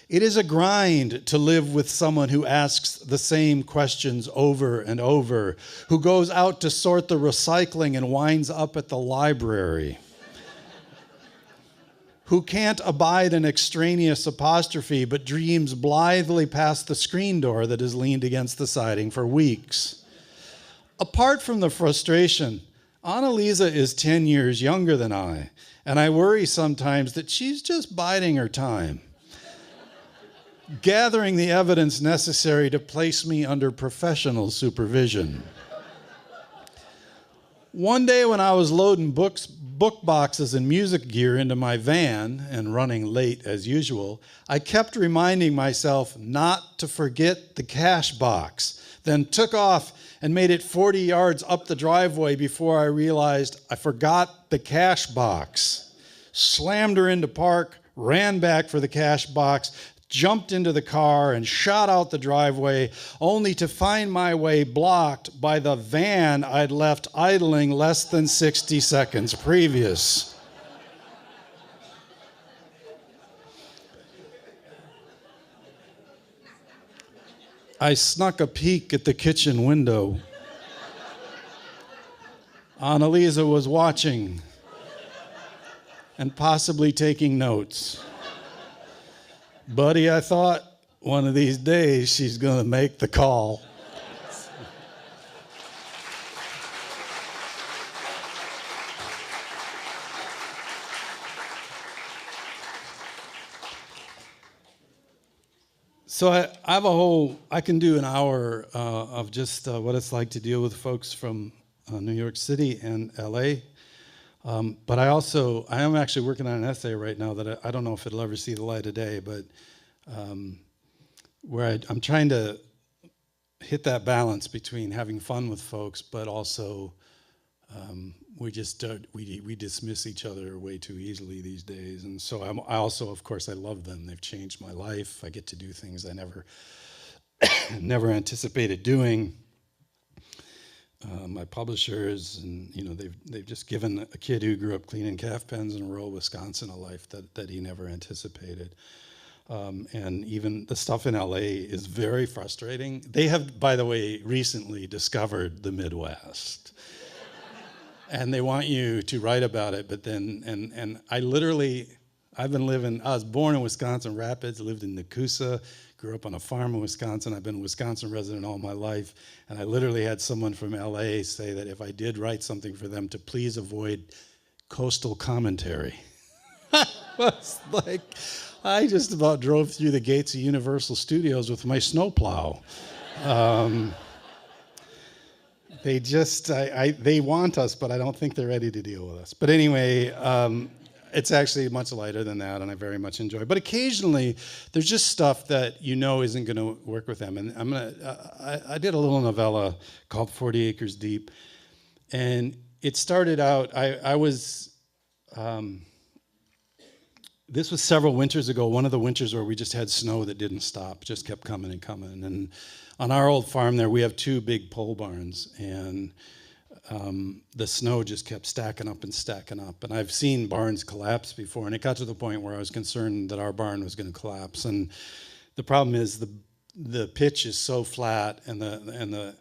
It is a grind to live with someone who asks the same questions over and over, who goes out to sort the recycling and winds up at the library, who can't abide an extraneous apostrophe but dreams blithely past the screen door that has leaned against the siding for weeks. Apart from the frustration, Annalisa is 10 years younger than I, and I worry sometimes that she's just biding her time, gathering the evidence necessary to place me under professional supervision. One day when I was loading book boxes and music gear into my van and running late as usual, I kept reminding myself not to forget the cash box, then took off and made it 40 yards up the driveway before I realized I forgot the cash box. Slammed her into park, ran back for the cash box, jumped into the car and shot out the driveway, only to find my way blocked by the van I'd left idling less than 60 seconds previous. I snuck a peek at the kitchen window. Annalisa was watching and possibly taking notes. Buddy, I thought, one of these days she's going to make the call. So I have I can do an hour of just what it's like to deal with folks from New York City and LA. But I am actually working on an essay right now that I don't know if it'll ever see the light of day, but where I'm trying to hit that balance between having fun with folks, but also we dismiss each other way too easily these days. And so I also, of course, I love them. They've changed my life. I get to do things I never anticipated doing. My publishers, and they've just given a kid who grew up cleaning calf pens in rural Wisconsin a life that he never anticipated. And even the stuff in LA is very frustrating. They have, by the way, recently discovered the Midwest. And they want you to write about it, but then, and I was born in Wisconsin Rapids, lived in Nakusa, grew up on a farm in Wisconsin. I've been a Wisconsin resident all my life, and I literally had someone from LA say that if I did write something for them, to please avoid coastal commentary. Was like, I just about drove through the gates of Universal Studios with my snowplow. They want us, but I don't think they're ready to deal with us. But anyway, it's actually much lighter than that, and I very much enjoy it. But occasionally, there's just stuff that isn't going to work with them. And I did a little novella called 40 Acres Deep, and it started out, this was several winters ago, one of the winters where we just had snow that didn't stop, just kept coming and coming. And on our old farm there, we have 2 big pole barns, and the snow just kept stacking up and stacking up. And I've seen barns collapse before, and it got to the point where I was concerned that our barn was going to collapse. And the problem is the pitch is so flat, and the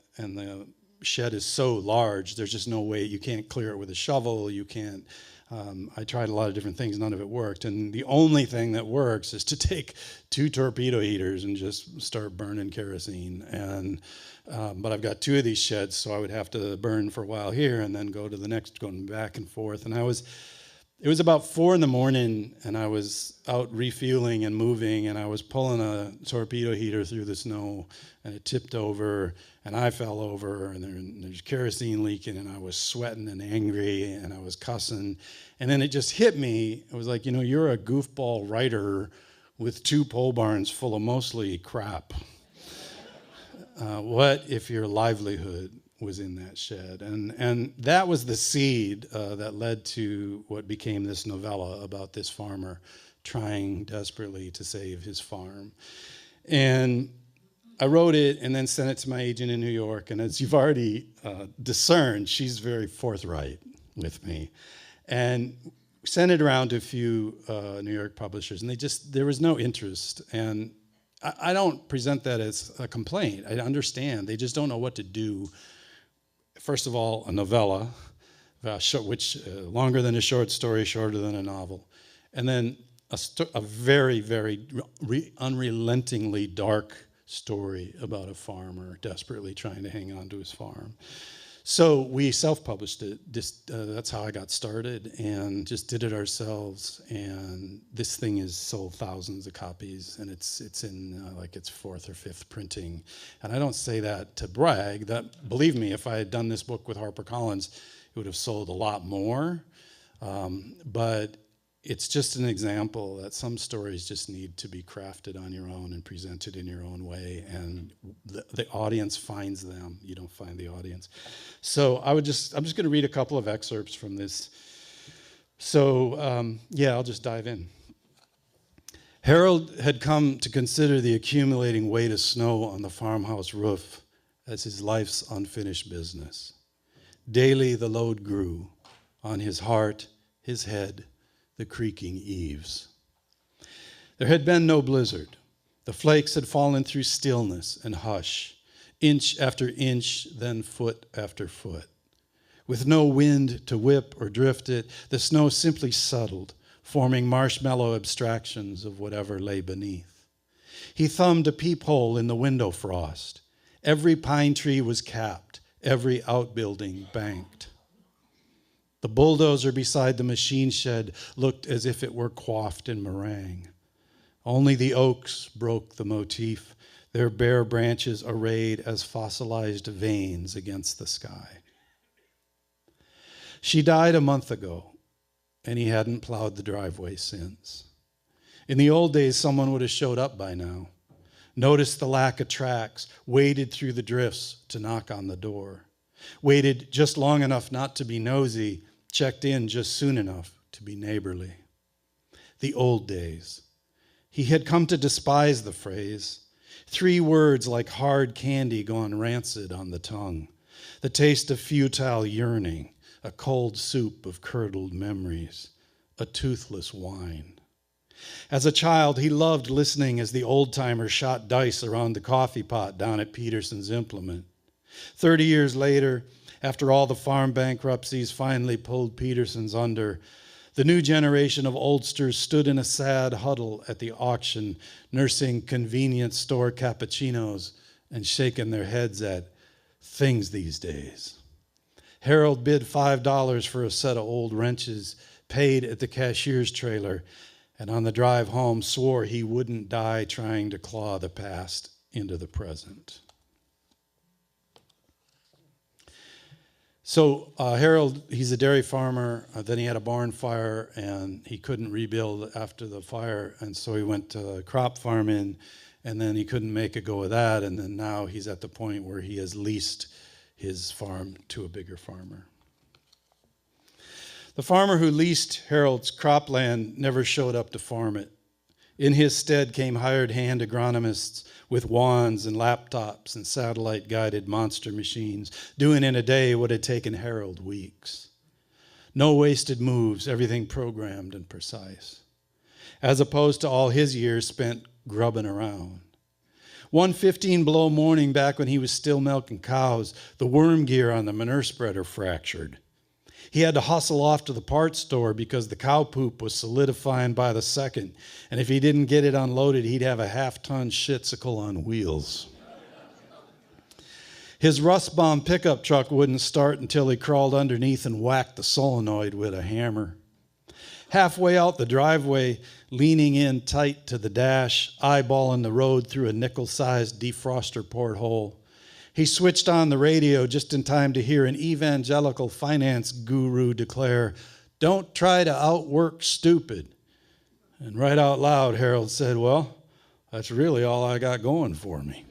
shed is so large. There's just no way. You can't clear it with a shovel. You can't. I tried a lot of different things. None of it worked. And the only thing that works is to take 2 torpedo heaters and just start burning kerosene. And but I've got 2 of these sheds, so I would have to burn for a while here and then go to the next, going back and forth. And it was about 4 a.m, and I was out refueling and moving, and I was pulling a torpedo heater through the snow, and it tipped over, and I fell over, and there's kerosene leaking, and I was sweating and angry, and I was cussing. And then it just hit me. It was like, you're a goofball writer with 2 pole barns full of mostly crap. What if your livelihood was in that shed? And that was the seed that led to what became this novella about this farmer trying desperately to save his farm. And I wrote it and then sent it to my agent in New York, and as you've already discerned, she's very forthright with me. And sent it around to a few New York publishers, and there was no interest. And I don't present that as a complaint. I understand. They just don't know what to do. First of all, a novella, which longer than a short story, shorter than a novel. And then a very, very unrelentingly dark story about a farmer desperately trying to hang on to his farm. So we self-published it. That's how I got started, and just did it ourselves. And this thing has sold thousands of copies, and it's in like its 4th or 5th printing. And I don't say that to brag. That, believe me, if I had done this book with HarperCollins, it would have sold a lot more. But it's just an example that some stories just need to be crafted on your own and presented in your own way, and the audience finds them. You don't find the audience. So I'm just going to read a couple of excerpts from this. So I'll just dive in. Harold had come to consider the accumulating weight of snow on the farmhouse roof as his life's unfinished business. Daily the load grew on his heart, his head, the creaking eaves. There had been no blizzard. The flakes had fallen through stillness and hush, inch after inch, then foot after foot. With no wind to whip or drift it, the snow simply settled, forming marshmallow abstractions of whatever lay beneath. He thumbed a peephole in the window frost. Every pine tree was capped, every outbuilding banked. The bulldozer beside the machine shed looked as if it were coiffed in meringue. Only the oaks broke the motif, their bare branches arrayed as fossilized veins against the sky. She died a month ago, and he hadn't plowed the driveway since. In the old days, someone would have showed up by now, noticed the lack of tracks, waded through the drifts to knock on the door, waited just long enough not to be nosy, checked in just soon enough to be neighborly. The old days. He had come to despise the phrase. 3 words like hard candy gone rancid on the tongue, the taste of futile yearning, a cold soup of curdled memories, a toothless wine. As a child, he loved listening as the old-timers shot dice around the coffee pot down at Peterson's implement. 30 years later, after all the farm bankruptcies finally pulled Peterson's under, the new generation of oldsters stood in a sad huddle at the auction, nursing convenience store cappuccinos and shaking their heads at things these days. Harold bid $5 for a set of old wrenches, paid at the cashier's trailer, and on the drive home swore he wouldn't die trying to claw the past into the present. So Harold, he's a dairy farmer. Then he had a barn fire, and he couldn't rebuild after the fire, and so he went to crop farming, and then he couldn't make a go of that, and then now he's at the point where he has leased his farm to a bigger farmer. The farmer who leased Harold's cropland never showed up to farm it. In his stead came hired hand agronomists with wands and laptops and satellite-guided monster machines, doing in a day what had taken Harold weeks. No wasted moves, everything programmed and precise, as opposed to all his years spent grubbing around. One 15-below morning back when he was still milking cows, the worm gear on the manure spreader fractured. He had to hustle off to the parts store because the cow poop was solidifying by the second, and if he didn't get it unloaded, he'd have a half-ton shitsicle on wheels. His rust-bomb pickup truck wouldn't start until he crawled underneath and whacked the solenoid with a hammer. Halfway out the driveway, leaning in tight to the dash, eyeballing the road through a nickel-sized defroster porthole, he switched on the radio just in time to hear an evangelical finance guru declare, "Don't try to outwork stupid." And right out loud, Harold said, "Well, that's really all I got going for me."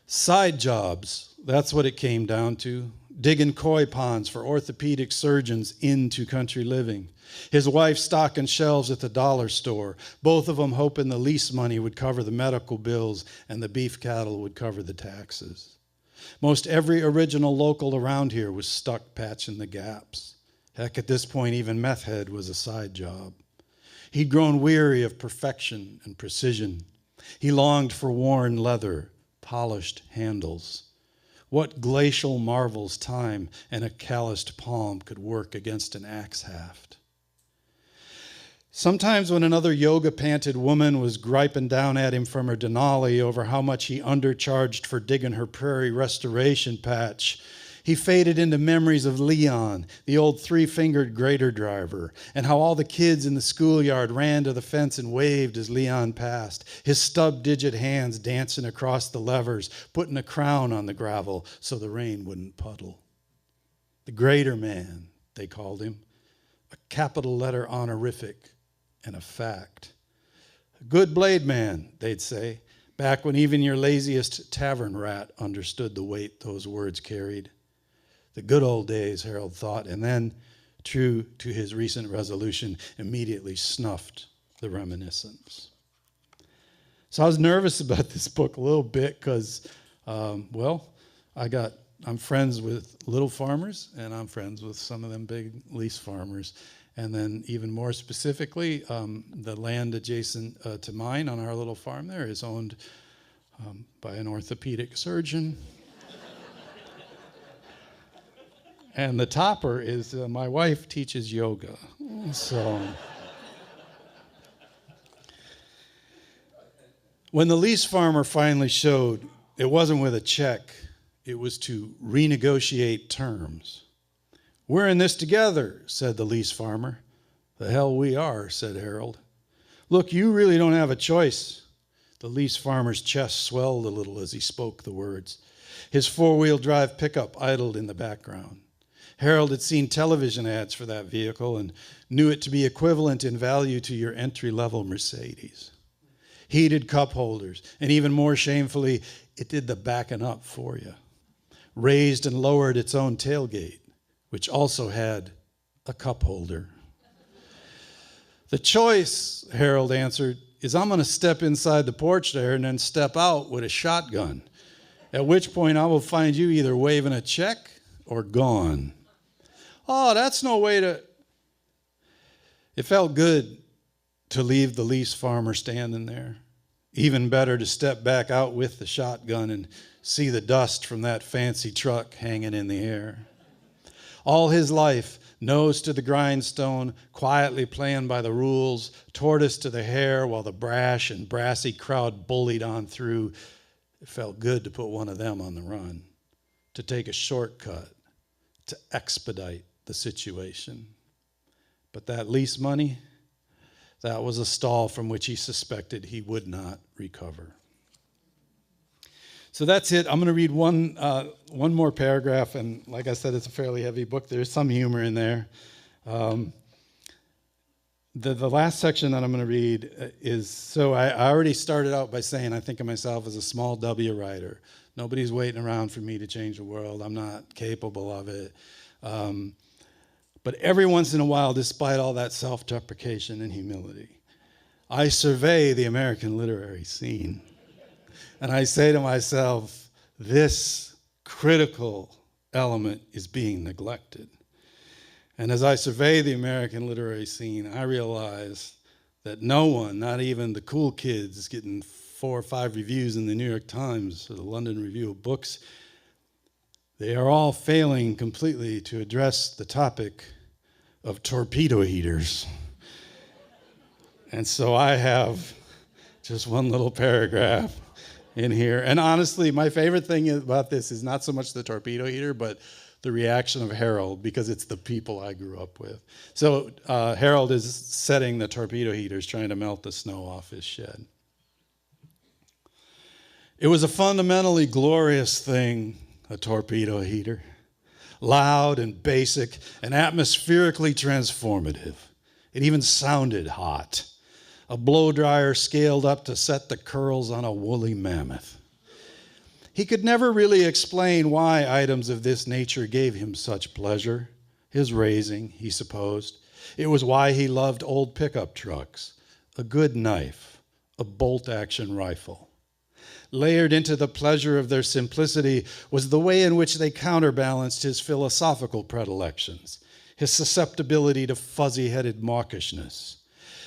Side jobs, that's what it came down to. Digging koi ponds for orthopedic surgeons into country living. His wife stocking shelves at the dollar store, both of them hoping the lease money would cover the medical bills and the beef cattle would cover the taxes. Most every original local around here was stuck patching the gaps. Heck, at this point, even meth head was a side job. He'd grown weary of perfection and precision. He longed for worn leather, polished handles. What glacial marvels time and a calloused palm could work against an axe haft. Sometimes when another yoga-panted woman was griping down at him from her Denali over how much he undercharged for digging her prairie restoration patch, he faded into memories of Leon, the old 3-fingered grader driver, and how all the kids in the schoolyard ran to the fence and waved as Leon passed, his stub-digit hands dancing across the levers, putting a crown on the gravel so the rain wouldn't puddle. The grader man, they called him, a capital letter honorific and a fact. A good blade man, they'd say, back when even your laziest tavern rat understood the weight those words carried. The good old days, Harold thought, and then, true to his recent resolution, immediately snuffed the reminiscence. So I was nervous about this book a little bit because, I'm friends with little farmers, and I'm friends with some of them big lease farmers. And then even more specifically, the land adjacent to mine on our little farm there is owned by an orthopedic surgeon. And the topper is my wife teaches yoga. So when the lease farmer finally showed, it wasn't with a check, it was to renegotiate terms. "We're in this together," said the lease farmer. "The hell we are," said Harold. "Look, you really don't have a choice." The lease farmer's chest swelled a little as he spoke the words. His four-wheel drive pickup idled in the background. Harold had seen television ads for that vehicle and knew it to be equivalent in value to your entry-level Mercedes. Heated cup holders, and even more shamefully, it did the backing up for you. Raised and lowered its own tailgate, which also had a cup holder. "The choice," Harold answered, "is I'm going to step inside the porch there and then step out with a shotgun, at which point I will find you either waving a check or gone." "Oh, that's no way to..." It felt good to leave the lease farmer standing there. Even better to step back out with the shotgun and see the dust from that fancy truck hanging in the air. All his life, nose to the grindstone, quietly playing by the rules, tortoise to the hair while the brash and brassy crowd bullied on through. It felt good to put one of them on the run, to take a shortcut, to expedite the situation. But that lease money, that was a stall from which he suspected he would not recover. So that's it. I'm going to read one more paragraph, and like I said, it's a fairly heavy book. There's some humor in there. The last section that I'm going to read is, so I already started out by saying I think of myself as a small W writer. Nobody's waiting around for me to change the world. I'm not capable of it. But every once in a while, despite all that self-deprecation and humility, I survey the American literary scene. And I say to myself, this critical element is being neglected. And as I survey the American literary scene, I realize that no one, not even the cool kids, is getting 4 or 5 reviews in the New York Times or the London Review of Books. They are all failing completely to address the topic of torpedo heaters. And so I have just one little paragraph in here. And honestly, my favorite thing about this is not so much the torpedo heater, but the reaction of Harold, because it's the people I grew up with. So Harold is setting the torpedo heaters, trying to melt the snow off his shed. "It was a fundamentally glorious thing, a torpedo heater. Loud and basic and atmospherically transformative. It even sounded hot. A blow dryer scaled up to set the curls on a woolly mammoth. He could never really explain why items of this nature gave him such pleasure. His raising, he supposed. It was why he loved old pickup trucks, a good knife, a bolt-action rifle. Layered into the pleasure of their simplicity was the way in which they counterbalanced his philosophical predilections, his susceptibility to fuzzy-headed mawkishness.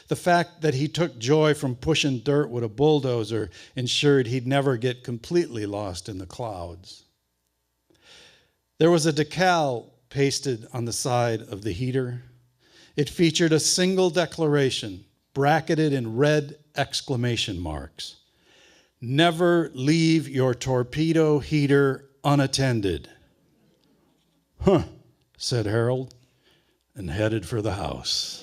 The fact that he took joy from pushing dirt with a bulldozer ensured he'd never get completely lost in the clouds. There was a decal pasted on the side of the heater. It featured a single declaration, bracketed in red exclamation marks. Never leave your torpedo heater unattended. "Huh," said Harold, and headed for the house.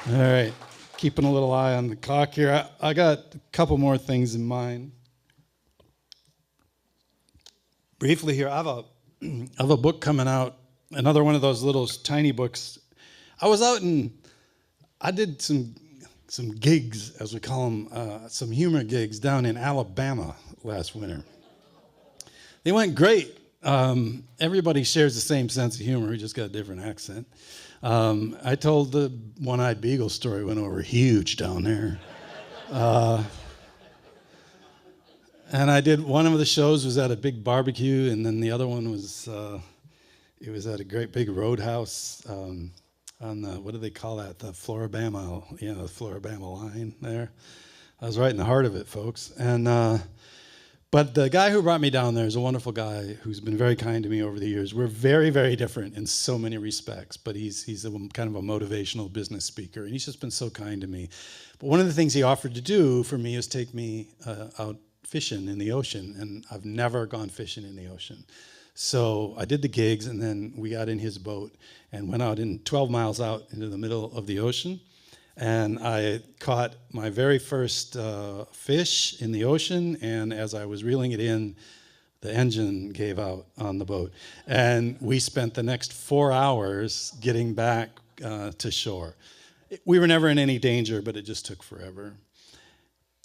All right, keeping a little eye on the clock here. I got a couple more things in mind. Briefly here, I have a book coming out, another one of those little tiny books. I was out and I did some gigs, as we call them, some humor gigs down in Alabama last winter. They went great. Everybody shares the same sense of humor. We just got a different accent. I told the one-eyed beagle story, went over huge down there. And I did, one of the shows was at a big barbecue, and then the other one was, it was at a great big roadhouse on the, what do they call that? The Floribama, the Floribama line there. I was right in the heart of it, folks. And but the guy who brought me down there is a wonderful guy who's been very kind to me over the years. We're very, very different in so many respects, but he's a kind of a motivational business speaker, and he's just been so kind to me. But one of the things he offered to do for me is take me out fishing in the ocean, and I've never gone fishing in the ocean. So I did the gigs, and then we got in his boat and went out in 12 miles out into the middle of the ocean. And I caught my very first fish in the ocean, and as I was reeling it in, the engine gave out on the boat. And we spent the next 4 hours getting back to shore. We were never in any danger, but it just took forever.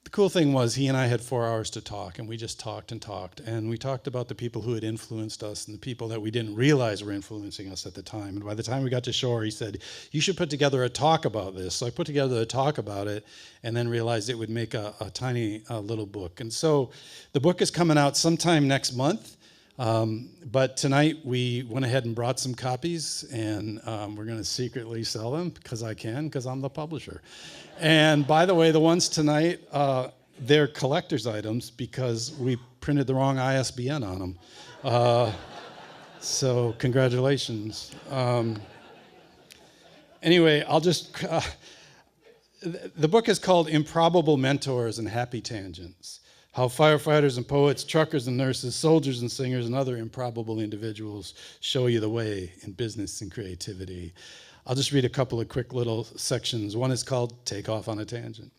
The cool thing was he and I had 4 hours to talk, and we just talked and talked. And we talked about the people who had influenced us and the people that we didn't realize were influencing us at the time. And by the time we got to shore, he said, you should put together a talk about this. So I put together a talk about it and then realized it would make a tiny little book. And so the book is coming out sometime next month. But tonight we went ahead and brought some copies, and we're going to secretly sell them because I'm the publisher. And by the way, the ones tonight, they're collector's items because we printed the wrong ISBN on them. So congratulations. Anyway, I'll just, the book is called Improbable Mentors and Happy Tangents: How Firefighters and Poets, Truckers and Nurses, Soldiers and Singers, and Other Improbable Individuals Show You the Way in Business and Creativity. I'll just read a couple of quick little sections. One is called Take Off on a Tangent.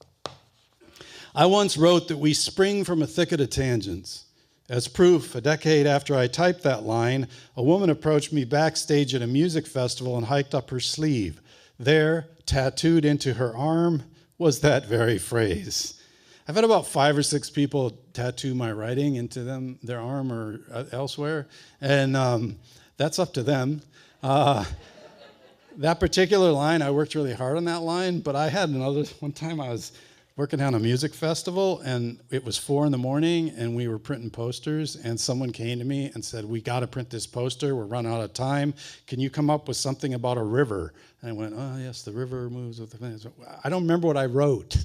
I once wrote that we spring from a thicket of tangents. As proof, a decade after I typed that line, a woman approached me backstage at a music festival and hiked up her sleeve. There, tattooed into her arm, was that very phrase. I've had about 5 or 6 people tattoo my writing into their arm or elsewhere, and that's up to them. That particular line, I worked really hard on that line, but I had one time I was working on a music festival, and it was 4 a.m, and we were printing posters, and someone came to me and said, we got to print this poster, we're running out of time, can you come up with something about a river? And I went, oh yes, the river moves with the things. I don't remember what I wrote,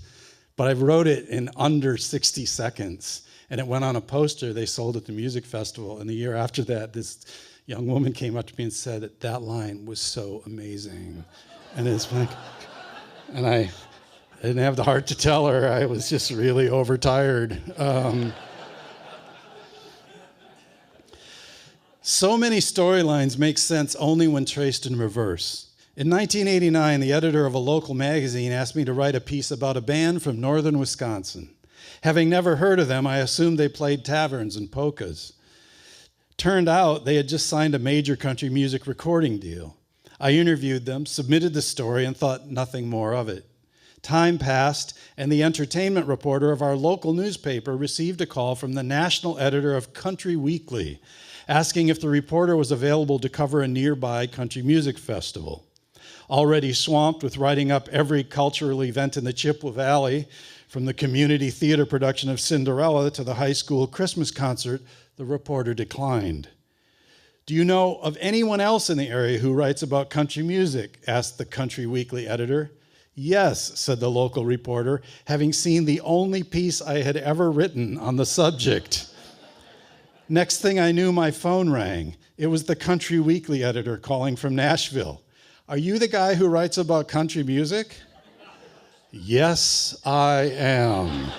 but I wrote it in under 60 seconds, and it went on a poster. They sold at the music festival, and the year after that, this young woman came up to me and said that line was so amazing. And it's like, and I didn't have the heart to tell her. I was just really overtired. So many storylines make sense only when traced in reverse. In 1989, the editor of a local magazine asked me to write a piece about a band from northern Wisconsin. Having never heard of them, I assumed they played taverns and polkas. Turned out they had just signed a major country music recording deal. I interviewed them, submitted the story, and thought nothing more of it. Time passed, and the entertainment reporter of our local newspaper received a call from the national editor of Country Weekly, asking if the reporter was available to cover a nearby country music festival. Already swamped with writing up every cultural event in the Chippewa Valley, from the community theater production of Cinderella to the high school Christmas concert, the reporter declined. Do you know of anyone else in the area who writes about country music? Asked the Country Weekly editor. Yes, said the local reporter, having seen the only piece I had ever written on the subject. Next thing I knew, my phone rang. It was the Country Weekly editor calling from Nashville. Are you the guy who writes about country music? Yes, I am.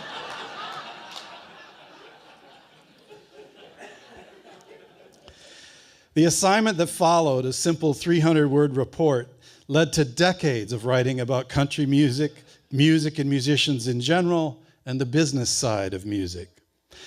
The assignment that followed, a simple 300-word report, led to decades of writing about country music and musicians in general, and the business side of music.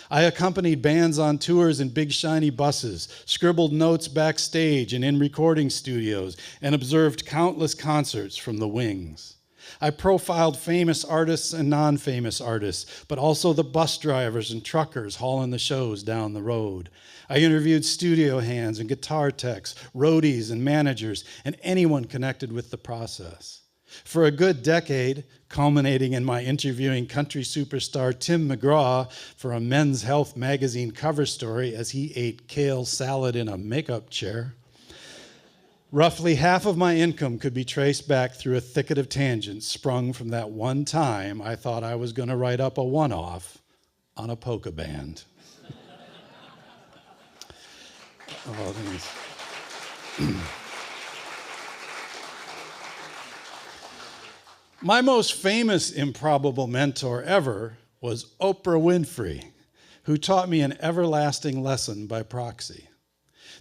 I accompanied bands on tours in big shiny buses, scribbled notes backstage and in recording studios, and observed countless concerts from the wings. I profiled famous artists and non-famous artists, but also the bus drivers and truckers hauling the shows down the road. I interviewed studio hands and guitar techs, roadies and managers, and anyone connected with the process. For a good decade, culminating in my interviewing country superstar Tim McGraw for a Men's Health magazine cover story as he ate kale salad in a makeup chair, roughly half of my income could be traced back through a thicket of tangents sprung from that one time I thought I was going to write up a one-off on a polka band. Oh, thanks. My most famous improbable mentor ever was Oprah Winfrey, who taught me an everlasting lesson by proxy.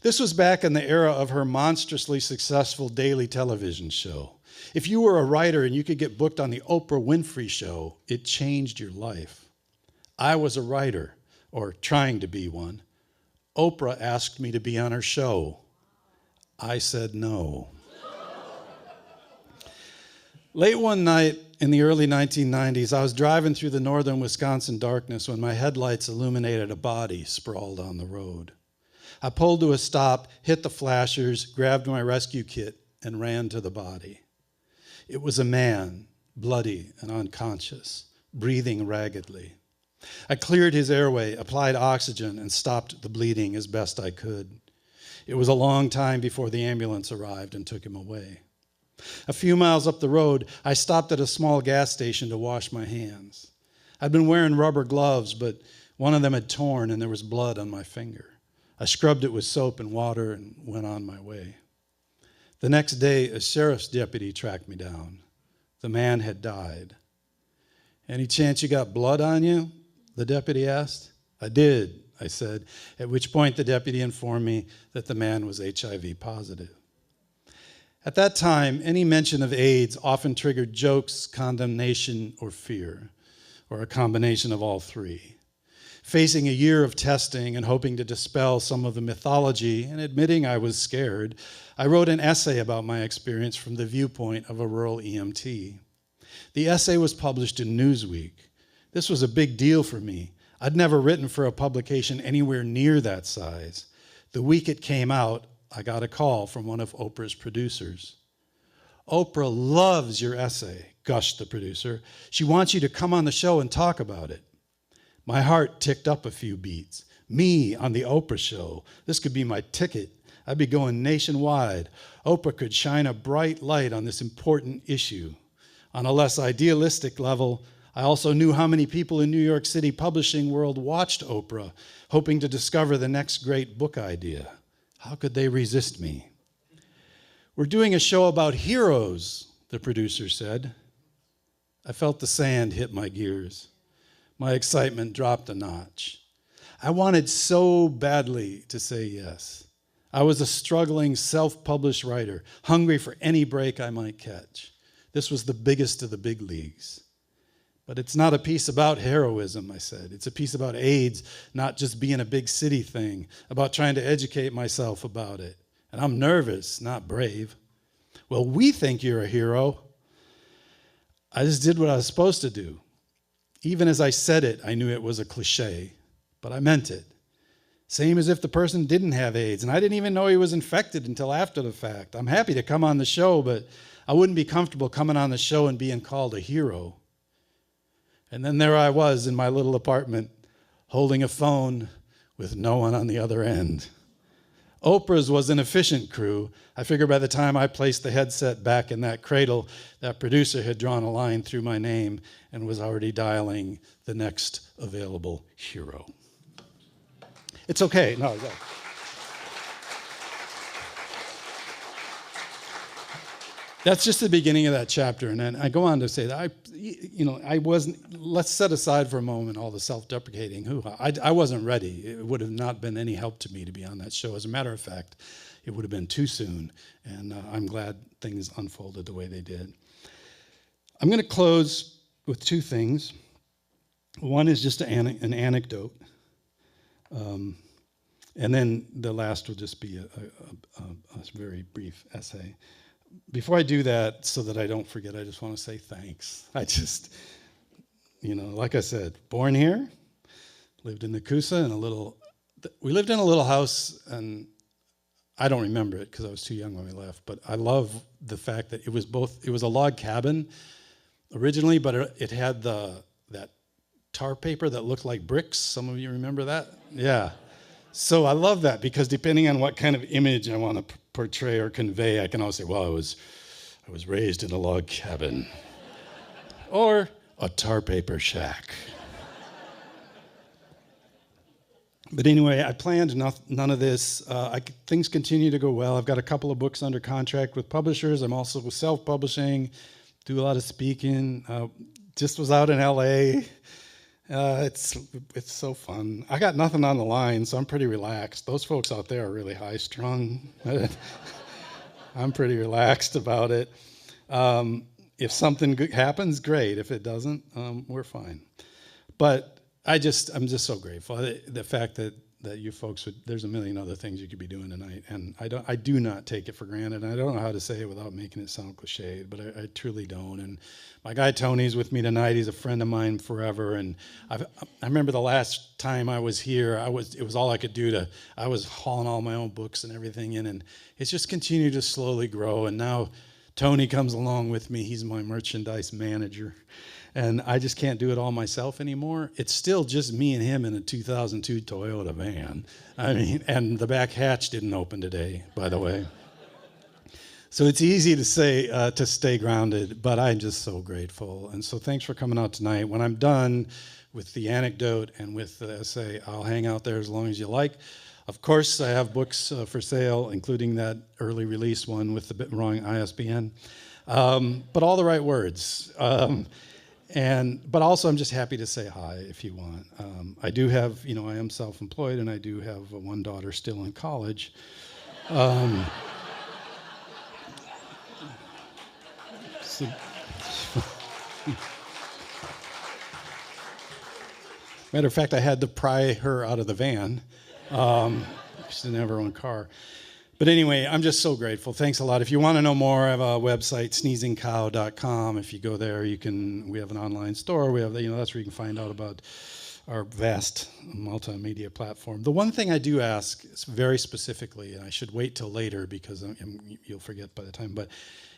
This was back in the era of her monstrously successful daily television show. If you were a writer and you could get booked on the Oprah Winfrey Show, it changed your life. I was a writer, or trying to be one. Oprah asked me to be on her show. I said no. Late one night in the early 1990s, I was driving through the northern Wisconsin darkness when my headlights illuminated a body sprawled on the road. I pulled to a stop, hit the flashers, grabbed my rescue kit, and ran to the body. It was a man, bloody and unconscious, breathing raggedly. I cleared his airway, applied oxygen, and stopped the bleeding as best I could. It was a long time before the ambulance arrived and took him away. A few miles up the road, I stopped at a small gas station to wash my hands. I'd been wearing rubber gloves, but one of them had torn and there was blood on my finger. I scrubbed it with soap and water and went on my way. The next day, a sheriff's deputy tracked me down. The man had died. "Any chance you got blood on you?" the deputy asked. "I did," I said, at which point the deputy informed me that the man was HIV positive. At that time, any mention of AIDS often triggered jokes, condemnation, or fear, or a combination of all three. Facing a year of testing and hoping to dispel some of the mythology and admitting I was scared, I wrote an essay about my experience from the viewpoint of a rural EMT. The essay was published in Newsweek. This was a big deal for me. I'd never written for a publication anywhere near that size. The week it came out, I got a call from one of Oprah's producers. "Oprah loves your essay," gushed the producer. "She wants you to come on the show and talk about it." My heart ticked up a few beats. Me on the Oprah show. This could be my ticket. I'd be going nationwide. Oprah could shine a bright light on this important issue. On a less idealistic level, I also knew how many people in New York City publishing world watched Oprah, hoping to discover the next great book idea. How could they resist me? "We're doing a show about heroes," the producer said. I felt the sand hit my gears. My excitement dropped a notch. I wanted so badly to say yes. I was a struggling, self-published writer, hungry for any break I might catch. This was the biggest of the big leagues. "But it's not a piece about heroism," I said. "It's a piece about AIDS, not just being a big city thing, about trying to educate myself about it. And I'm nervous, not brave." "Well, we think you're a hero." I just did what I was supposed to do. Even as I said it, I knew it was a cliche, but I meant it. Same as if the person didn't have AIDS, and I didn't even know he was infected until after the fact. I'm happy to come on the show, but I wouldn't be comfortable coming on the show and being called a hero. And then there I was in my little apartment, holding a phone with no one on the other end. Oprah's was an efficient crew. I figure by the time I placed the headset back in that cradle, that producer had drawn a line through my name and was already dialing the next available hero. It's okay. No. That's just the beginning of that chapter, and then I go on to say that I wasn't. Let's set aside for a moment all the self-deprecating hoo-ha. I wasn't ready. It would have not been any help to me to be on that show. As a matter of fact, it would have been too soon, and I'm glad things unfolded the way they did. I'm going to close with two things. One is just an anecdote, and then the last will just be a very brief essay. before I do that, so that I don't forget, I just want to say thanks. I just, like I said, born here, lived in Nakusa we lived in a little house, and I don't remember it because I was too young when we left, but I love the fact that it was a log cabin originally, but it had that tar paper that looked like bricks. Some of you remember that? Yeah. So I love that because depending on what kind of image I want to portray or convey, I can always say, well, I was raised in a log cabin or a tar paper shack. But anyway, I planned none of this. Things continue to go well. I've got a couple of books under contract with publishers. I'm also self-publishing, do a lot of speaking. Just was out in LA. It's so fun. I got nothing on the line, so I'm pretty relaxed. Those folks out there are really high-strung. I'm pretty relaxed about it. If something good happens, great. If it doesn't, we're fine. But I'm just so grateful. The fact that you folks there's a million other things you could be doing tonight, and I do not take it for granted. And I don't know how to say it without making it sound cliched, but I truly don't. And my guy Tony's with me tonight. He's a friend of mine forever. And I remember the last time I was here, it was all I could do I was hauling all my own books and everything in, and it's just continued to slowly grow. And now Tony comes along with me. He's my merchandise manager. And I just can't do it all myself anymore. It's still just me and him in a 2002 Toyota van. I mean, and the back hatch didn't open today, by the way. So it's easy to say, to stay grounded, but I'm just so grateful. And so thanks for coming out tonight. When I'm done with the anecdote and with the essay, I'll hang out there as long as you like. Of course, I have books for sale, including that early release one with the wrong ISBN, but all the right words. But also, I'm just happy to say hi if you want. I do have, I am self-employed, and I do have one daughter still in college. Matter of fact, I had to pry her out of the van. She didn't have her own car. But anyway, I'm just so grateful. Thanks a lot. If you want to know more, I have a website, sneezingcow.com. If you go there, we have an online store. We have, that's where you can find out about our vast multimedia platform. The one thing I do ask is very specifically, and I should wait till later because you'll forget by the time, but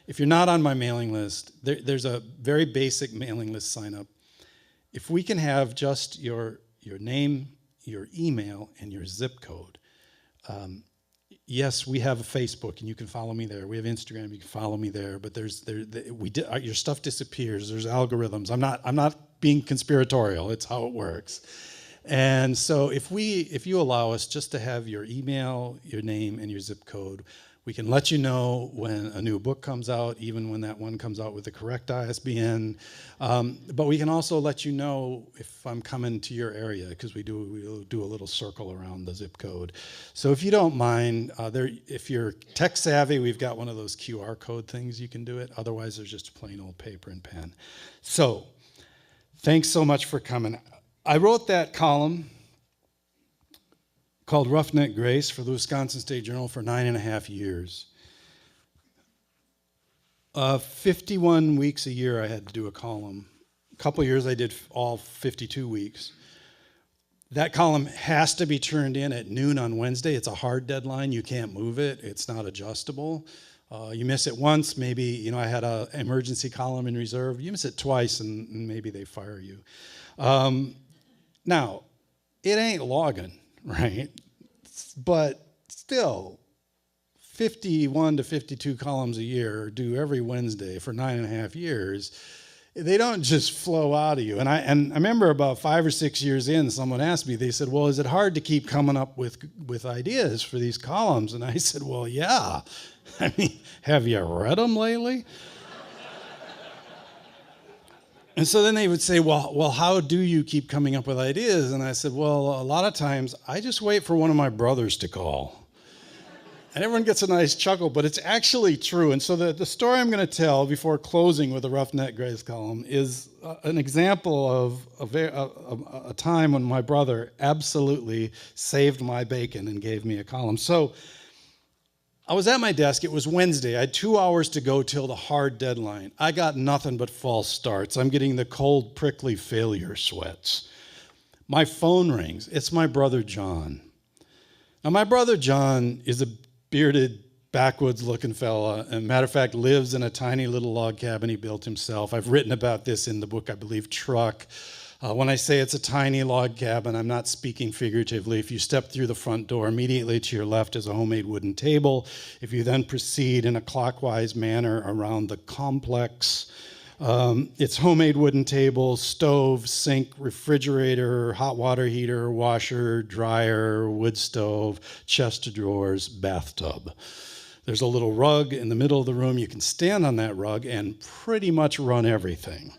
if you're not on my mailing list, there's a very basic mailing list sign up. If we can have just your name, your email, and your zip code. Yes, we have a Facebook, and you can follow me there. We have Instagram, you can follow me there. But your stuff disappears. There's algorithms. I'm not being conspiratorial. It's how it works. And so if you allow us just to have your email, your name, and your zip code, we can let you know when a new book comes out, even when that one comes out with the correct ISBN. But we can also let you know if I'm coming to your area, because we'll do a little circle around the zip code. So if you don't mind, if you're tech savvy, we've got one of those QR code things you can do it. Otherwise, there's just plain old paper and pen. So thanks so much for coming. I wrote that column called Roughneck Grace for the Wisconsin State Journal for 9.5 years. 51 weeks a year I had to do a column. A couple of years I did all 52 weeks. That column has to be turned in at noon on Wednesday. It's a hard deadline. You can't move it. It's not adjustable. You miss it once, maybe, I had an emergency column in reserve. You miss it twice and maybe they fire you. Now, it ain't logging, right? But still, 51 to 52 columns a year due every Wednesday for 9.5 years, they don't just flow out of you. And I remember about 5 or 6 years in, someone asked me, they said, well, is it hard to keep coming up with ideas for these columns? And I said, well, yeah. I mean, have you read them lately? And so then they would say, well, how do you keep coming up with ideas? And I said, well, a lot of times I just wait for one of my brothers to call. And everyone gets a nice chuckle, but it's actually true. And so the story I'm going to tell before closing with the Roughneck Grace column is an example of a time when my brother absolutely saved my bacon and gave me a column. So I was at my desk. It was Wednesday. I had 2 hours to go till the hard deadline. I got nothing but false starts. I'm getting the cold, prickly failure sweats. My phone rings. It's my brother, John. Now, my brother, John, is a bearded, backwoods-looking fella, and matter of fact, lives in a tiny little log cabin he built himself. I've written about this in the book, I believe, Truck. When I say it's a tiny log cabin, I'm not speaking figuratively. If you step through the front door, immediately to your left is a homemade wooden table. If you then proceed in a clockwise manner around the complex, it's homemade wooden table, stove, sink, refrigerator, hot water heater, washer, dryer, wood stove, chest of drawers, bathtub. There's a little rug in the middle of the room. You can stand on that rug and pretty much run everything.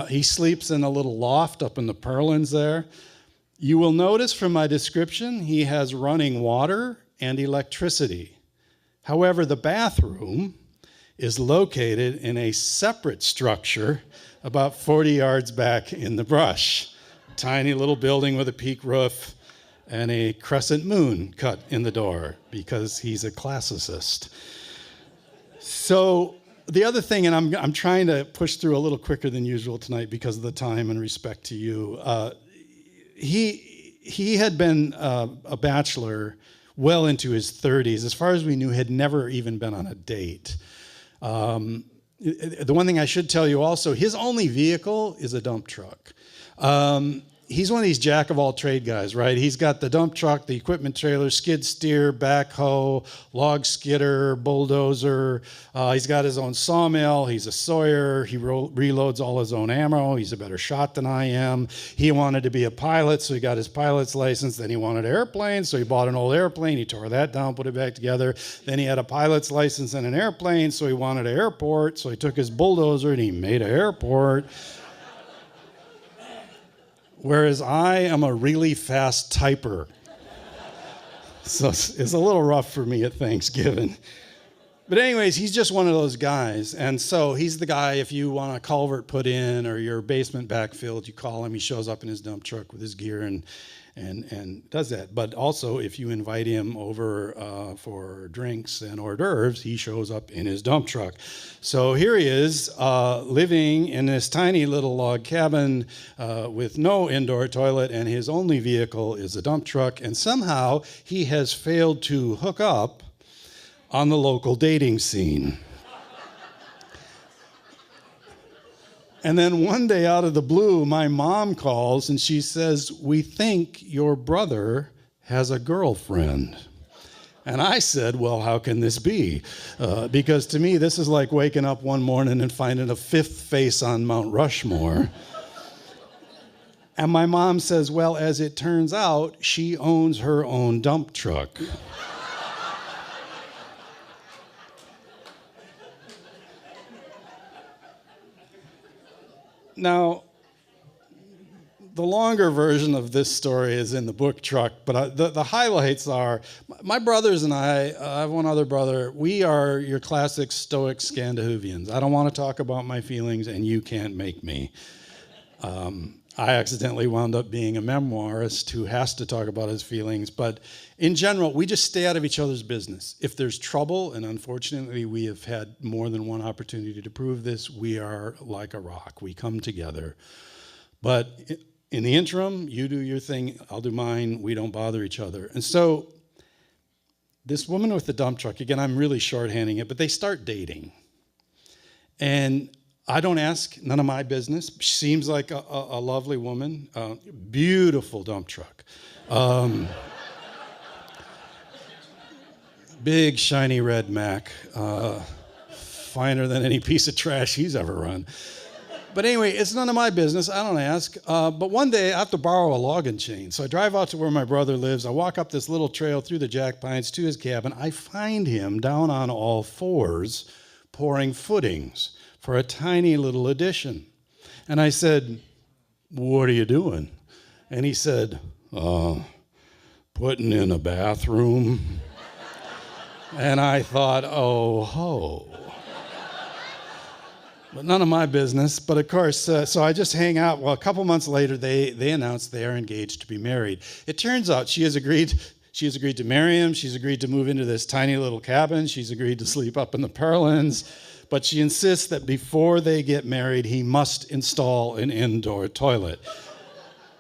He sleeps in a little loft up in the purlins there. You will notice from my description, he has running water and electricity. However, the bathroom is located in a separate structure about 40 yards back in the brush. Tiny little building with a peak roof and a crescent moon cut in the door because he's a classicist. So the other thing, and I'm trying to push through a little quicker than usual tonight because of the time and respect to you. He had been a bachelor well into his 30s. As far as we knew, had never even been on a date. The one thing I should tell you also, his only vehicle is a dump truck. He's one of these jack of all trade guys, right? He's got the dump truck, the equipment trailer, skid steer, backhoe, log skidder, bulldozer. He's got his own sawmill. He's a sawyer. He reloads all his own ammo. He's a better shot than I am. He wanted to be a pilot, so he got his pilot's license. Then he wanted airplanes, so he bought an old airplane. He tore that down, put it back together. Then he had a pilot's license and an airplane, so he wanted an airport. So he took his bulldozer and he made an airport. Whereas I am a really fast typer. So it's a little rough for me at Thanksgiving. But anyways, he's just one of those guys. And so he's the guy, if you want a culvert put in or your basement backfilled, you call him. He shows up in his dump truck with his gear and does that. But also, if you invite him over for drinks and hors d'oeuvres, he shows up in his dump truck. So here he is, living in this tiny little log cabin with no indoor toilet, and his only vehicle is a dump truck. And somehow he has failed to hook up on the local dating scene. And then one day out of the blue, my mom calls and she says, "We think your brother has a girlfriend." And I said, "Well, how can this be?" Because to me, this is like waking up one morning and finding a fifth face on Mount Rushmore. And my mom says, "Well, as it turns out, she owns her own dump truck." Now, the longer version of this story is in the book Truck, but the highlights are, my brothers and I have one other brother, we are your classic stoic Scandinavians. I don't want to talk about my feelings, and you can't make me. I accidentally wound up being a memoirist who has to talk about his feelings, but in general, we just stay out of each other's business. If there's trouble, and unfortunately we have had more than one opportunity to prove this, we are like a rock. We come together. But in the interim, you do your thing, I'll do mine, we don't bother each other. And so this woman with the dump truck, again, I'm really shorthanding it, but they start dating. And I don't ask, none of my business. She seems like a lovely woman. Beautiful dump truck. Big, shiny red Mac. Finer than any piece of trash he's ever run. But anyway, it's none of my business. I don't ask. But one day, I have to borrow a logging chain. So I drive out to where my brother lives. I walk up this little trail through the jack pines to his cabin. I find him down on all fours pouring footings for a tiny little addition. And I said, "What are you doing?" And he said, "Putting in a bathroom." And I thought, oh, ho. But none of my business. But of course, so I just hang out. Well, a couple months later, they announced they are engaged to be married. It turns out she has agreed She's agreed to marry him. She's agreed to move into this tiny little cabin. She's agreed to sleep up in the purlins. But she insists that before they get married, he must install an indoor toilet.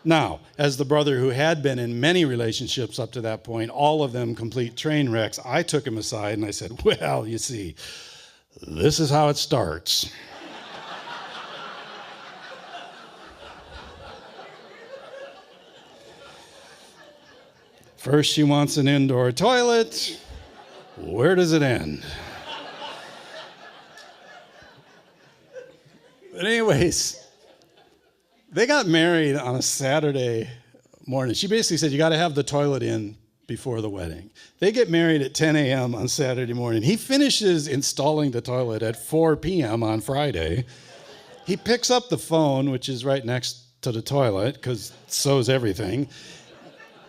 Now, as the brother who had been in many relationships up to that point, all of them complete train wrecks, I took him aside and I said, well, you see, this is how it starts. First, she wants an indoor toilet. Where does it end? But anyways, they got married on a Saturday morning. She basically said, you got to have the toilet in before the wedding. They get married at 10 a.m. on Saturday morning. He finishes installing the toilet at 4 p.m. on Friday. He picks up the phone, which is right next to the toilet, because so's everything.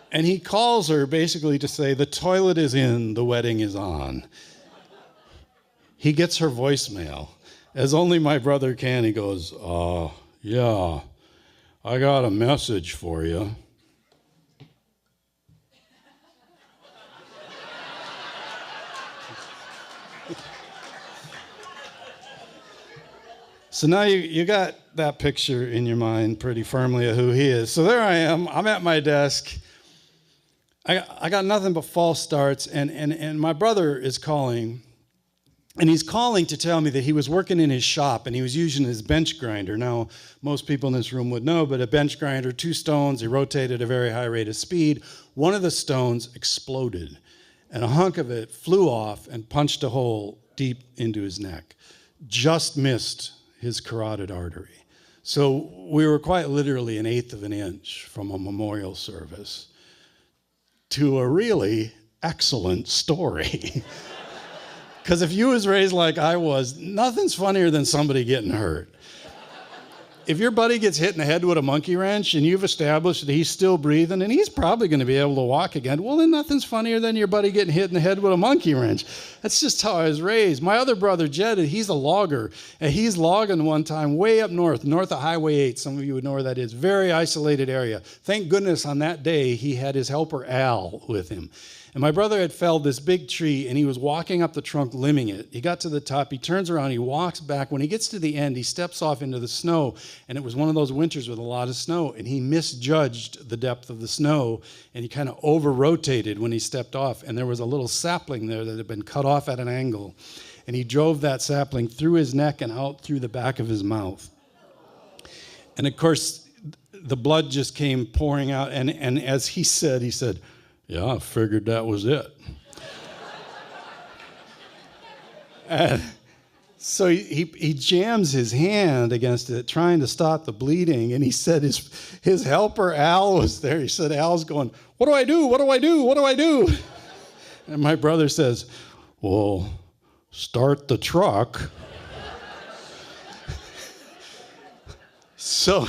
And he calls her basically to say, the toilet is in, the wedding is on. He gets her voicemail. As only my brother can, he goes, yeah, I got a message for you. So now you got that picture in your mind pretty firmly of who he is. So there I am. I'm at my desk. I got nothing but false starts, and my brother is calling, and he's calling to tell me that he was working in his shop, and he was using his bench grinder. Now, most people in this room would know, but a bench grinder, 2 stones, he rotated at a very high rate of speed. One of the stones exploded, and a hunk of it flew off and punched a hole deep into his neck. Just missed his carotid artery. So we were quite literally 1/8 of an inch from a memorial service to a really excellent story. Because if you was raised like I was, nothing's funnier than somebody getting hurt. If your buddy gets hit in the head with a monkey wrench and you've established that he's still breathing and he's probably going to be able to walk again, well, then nothing's funnier than your buddy getting hit in the head with a monkey wrench. That's just how I was raised. My other brother, Jed, he's a logger, and he's logging one time way up north of Highway 8. Some of you would know where that is. Very isolated area. Thank goodness on that day he had his helper Al with him. And my brother had felled this big tree, and he was walking up the trunk, limbing it. He got to the top, he turns around, he walks back. When he gets to the end, he steps off into the snow, and it was one of those winters with a lot of snow, and he misjudged the depth of the snow, and he kind of over-rotated when he stepped off, and there was a little sapling there that had been cut off at an angle, and he drove that sapling through his neck and out through the back of his mouth. And of course, the blood just came pouring out, and as he said, yeah, I figured that was it. And so he jams his hand against it, trying to stop the bleeding. And he said his helper, Al, was there. He said, Al's going, what do I do? What do I do? What do I do? And my brother says, well, start the truck. So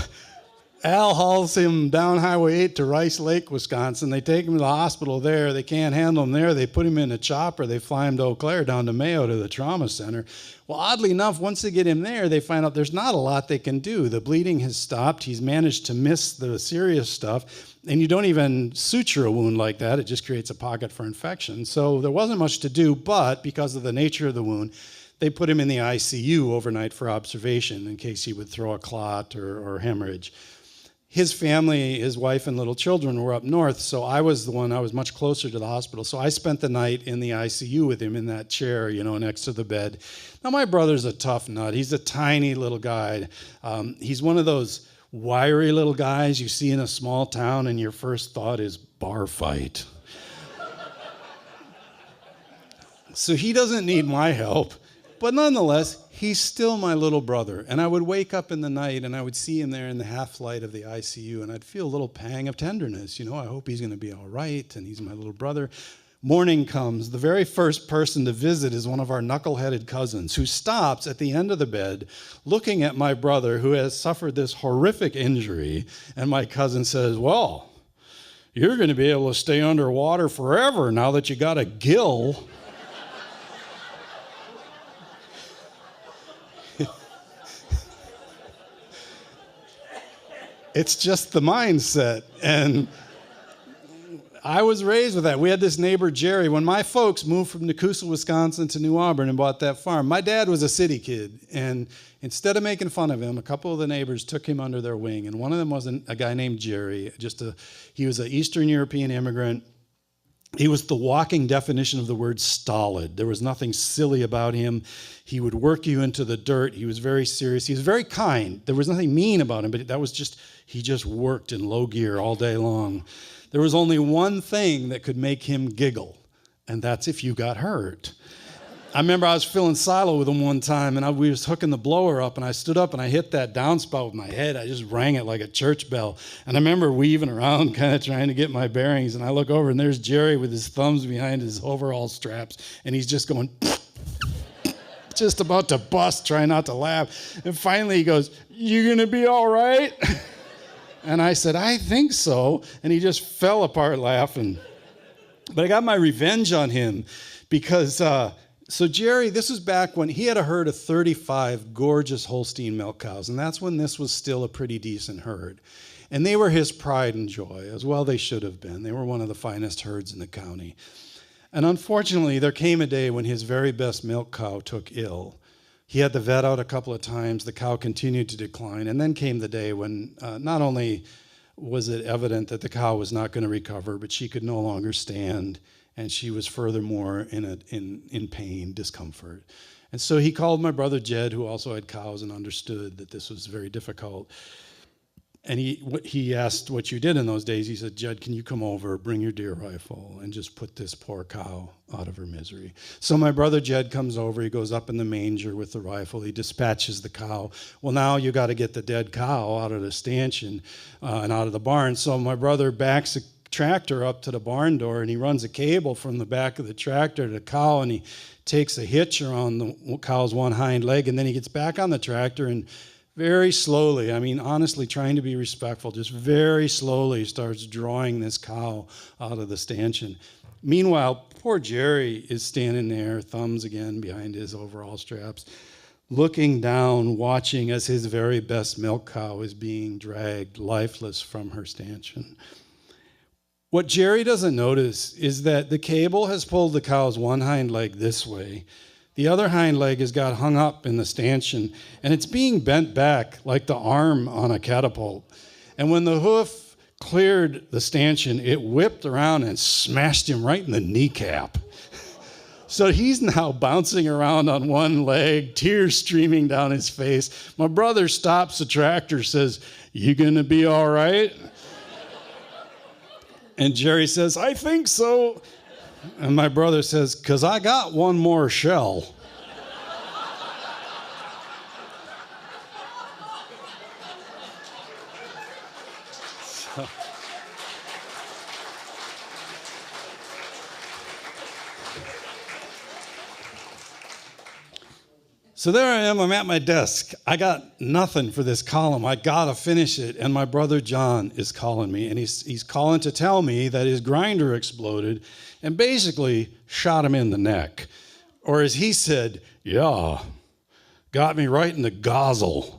Al hauls him down Highway 8 to Rice Lake, Wisconsin. They take him to the hospital there. They can't handle him there. They put him in a chopper. They fly him to Eau Claire, down to Mayo, to the trauma center. Well, oddly enough, once they get him there, they find out there's not a lot they can do. The bleeding has stopped. He's managed to miss the serious stuff. And you don't even suture a wound like that. It just creates a pocket for infection. So there wasn't much to do, but because of the nature of the wound, they put him in the ICU overnight for observation in case he would throw a clot or hemorrhage. His family, his wife and little children were up north, so I was much closer to the hospital. So I spent the night in the ICU with him in that chair, next to the bed. Now, my brother's a tough nut. He's a tiny little guy. He's one of those wiry little guys you see in a small town and your first thought is bar fight. So he doesn't need my help, but nonetheless, he's still my little brother. And I would wake up in the night and I would see him there in the half light of the ICU and I'd feel a little pang of tenderness. I hope he's going to be all right and he's my little brother. Morning comes. The very first person to visit is one of our knuckle-headed cousins who stops at the end of the bed looking at my brother who has suffered this horrific injury. And my cousin says, well, you're going to be able to stay underwater forever now that you got a gill. It's just the mindset. And I was raised with that. We had this neighbor, Jerry. When my folks moved from Nakusa, Wisconsin to New Auburn and bought that farm, my dad was a city kid. And instead of making fun of him, a couple of the neighbors took him under their wing. And one of them was a guy named Jerry. He was an Eastern European immigrant. He was the walking definition of the word stolid. There was nothing silly about him. He would work you into the dirt. He was very serious. He was very kind. There was nothing mean about him, but he just worked in low gear all day long. There was only one thing that could make him giggle, and that's if you got hurt. I remember I was filling silo with him one time, and we was hooking the blower up, and I stood up and I hit that downspout with my head. I just rang it like a church bell. And I remember weaving around, kind of trying to get my bearings, and I look over, and there's Jerry with his thumbs behind his overall straps, and he's just going, just about to bust, trying not to laugh. And finally he goes, "You gonna be all right?" And I said, "I think so." And he just fell apart laughing. But I got my revenge on him because, so Jerry, this was back when he had a herd of 35 gorgeous Holstein milk cows. And that's when this was still a pretty decent herd. And they were his pride and joy, as well they should have been. They were one of the finest herds in the county. And unfortunately, there came a day when his very best milk cow took ill. He had the vet out a couple of times. The cow continued to decline. And then came the day when not only was it evident that the cow was not going to recover, but she could no longer stand. And she was furthermore in pain, discomfort. And so he called my brother Jed, who also had cows and understood that this was very difficult. And he asked what you did in those days. He said, "Jed, can you come over, bring your deer rifle, and just put this poor cow out of her misery?" So my brother Jed comes over. He goes up in the manger with the rifle. He dispatches the cow. Well, now you got to get the dead cow out of the stanchion and out of the barn. So my brother backs a tractor up to the barn door, and he runs a cable from the back of the tractor to the cow, and he takes a hitch around the cow's one hind leg, and then he gets back on the tractor and very slowly, I mean, honestly, trying to be respectful, just very slowly starts drawing this cow out of the stanchion. Meanwhile, poor Jerry is standing there, thumbs again behind his overall straps, looking down, watching as his very best milk cow is being dragged lifeless from her stanchion. What Jerry doesn't notice is that the cable has pulled the cow's one hind leg this way. The other hind leg has got hung up in the stanchion, and it's being bent back like the arm on a catapult. And when the hoof cleared the stanchion, it whipped around and smashed him right in the kneecap. So he's now bouncing around on one leg, tears streaming down his face. My brother stops the tractor, says, "You gonna be all right?" And Jerry says, "I think so." And my brother says, "'Cause I got one more shell." So there I am, I'm at my desk. I got nothing for this column. I gotta finish it. And my brother John is calling me, and he's calling to tell me that his grinder exploded and basically shot him in the neck. Or as he said, "Yeah, got me right in the gozle."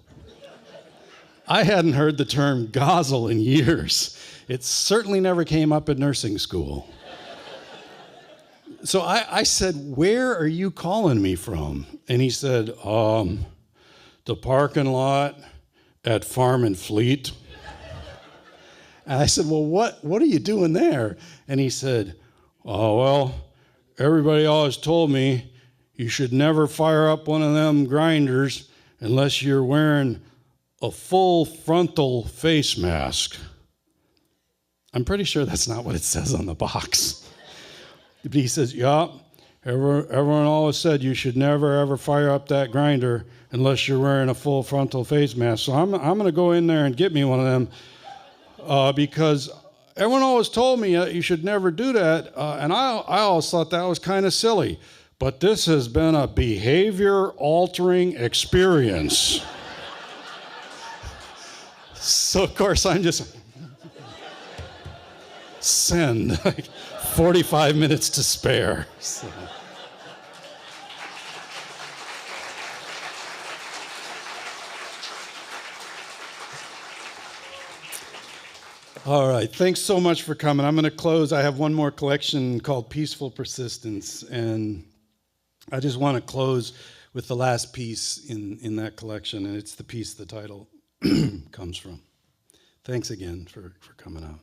I hadn't heard the term gozle in years. It certainly never came up at nursing school. So I said, "Where are you calling me from?" And he said, "The parking lot at Farm and Fleet." And I said, "Well, what are you doing there?" And he said, "Oh, well, everybody always told me you should never fire up one of them grinders unless you're wearing a full frontal face mask." I'm pretty sure that's not what it says on the box. But he says, "Yeah, everyone always said you should never, ever fire up that grinder unless you're wearing a full frontal face mask. So I'm going to go in there and get me one of them because everyone always told me you should never do that. And I always thought that was kind of silly. But this has been a behavior-altering experience." So, of course, I'm just... send, like 45 minutes to spare. So. All right, thanks so much for coming. I'm going to close. I have one more collection called Peaceful Persistence, and I just want to close with the last piece in that collection, and it's the piece the title comes from. Thanks again for coming out.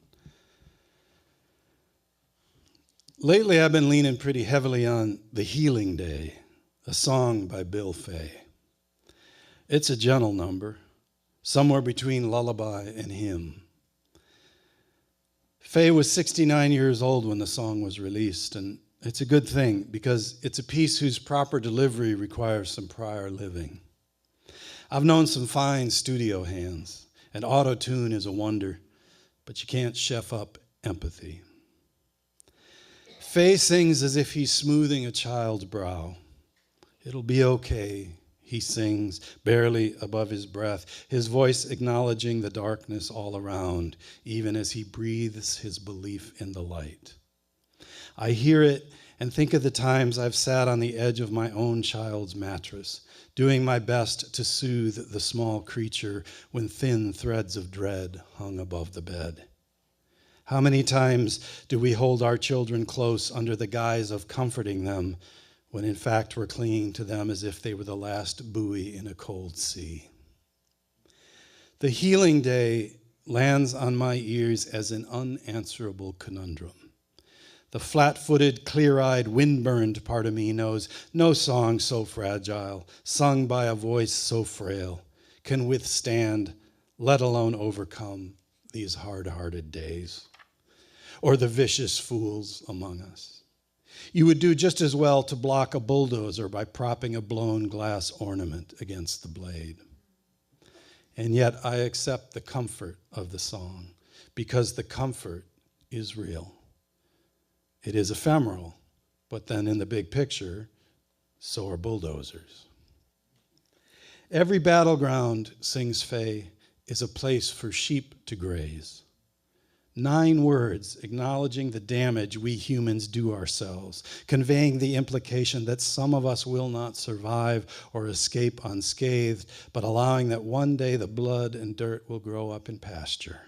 Lately, I've been leaning pretty heavily on The Healing Day, a song by Bill Fay. It's a gentle number, somewhere between lullaby and hymn. Fay was 69 years old when the song was released, and it's a good thing because it's a piece whose proper delivery requires some prior living. I've known some fine studio hands, and auto-tune is a wonder, but you can't chef up empathy. Fay sings as if he's smoothing a child's brow. It'll be okay, he sings, barely above his breath, his voice acknowledging the darkness all around, even as he breathes his belief in the light. I hear it and think of the times I've sat on the edge of my own child's mattress, doing my best to soothe the small creature when thin threads of dread hung above the bed. How many times do we hold our children close under the guise of comforting them, when in fact we're clinging to them as if they were the last buoy in a cold sea? The Healing Day lands on my ears as an unanswerable conundrum. The flat-footed, clear-eyed, wind-burned part of me knows no song so fragile, sung by a voice so frail, can withstand, let alone overcome, these hard-hearted days, or the vicious fools among us. You would do just as well to block a bulldozer by propping a blown glass ornament against the blade. And yet I accept the comfort of the song, because the comfort is real. It is ephemeral, but then in the big picture, so are bulldozers. Every battleground, sings Fay, is a place for sheep to graze. 9 words acknowledging the damage we humans do ourselves, conveying the implication that some of us will not survive or escape unscathed, but allowing that one day the blood and dirt will grow up in pasture.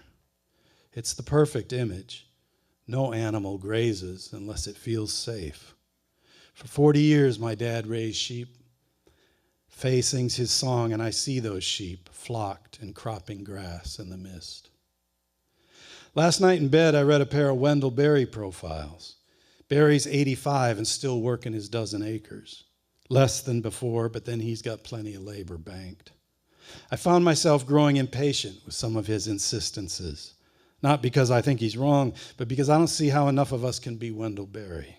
It's the perfect image. No animal grazes unless it feels safe. For 40 years, my dad raised sheep. Fay sings his song, and I see those sheep flocked and cropping grass in the mist. Last night in bed, I read a pair of Wendell Berry profiles. Berry's 85 and still working his dozen acres. Less than before, but then he's got plenty of labor banked. I found myself growing impatient with some of his insistences. Not because I think he's wrong, but because I don't see how enough of us can be Wendell Berry.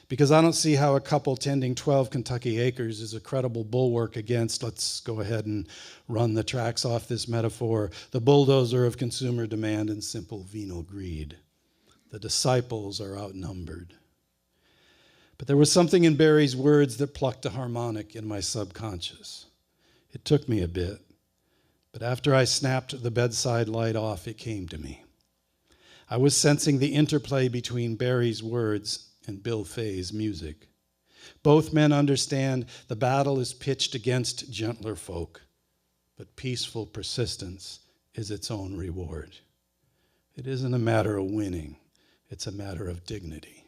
Because I don't see how a couple tending 12 Kentucky acres is a credible bulwark against, let's go ahead and run the tracks off this metaphor, the bulldozer of consumer demand and simple venal greed. The disciples are outnumbered. But there was something in Berry's words that plucked a harmonic in my subconscious. It took me a bit, but after I snapped the bedside light off, it came to me. I was sensing the interplay between Berry's words and Bill Fay's music. Both men understand the battle is pitched against gentler folk, but peaceful persistence is its own reward. It isn't a matter of winning, it's a matter of dignity.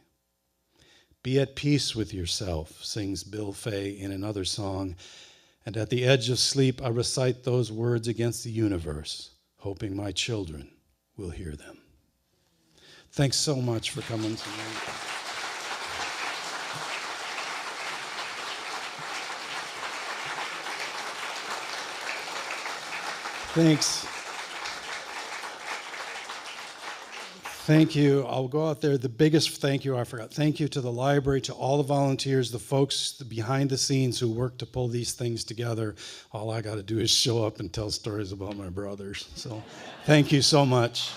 Be at peace with yourself, sings Bill Fay in another song, and at the edge of sleep I recite those words against the universe, hoping my children will hear them. Thanks so much for coming tonight. Thanks. Thank you. I'll go out there. The biggest thank you I forgot. Thank you to the library, to all the volunteers, the folks behind the scenes who work to pull these things together. All I got to do is show up and tell stories about my brothers. So thank you so much.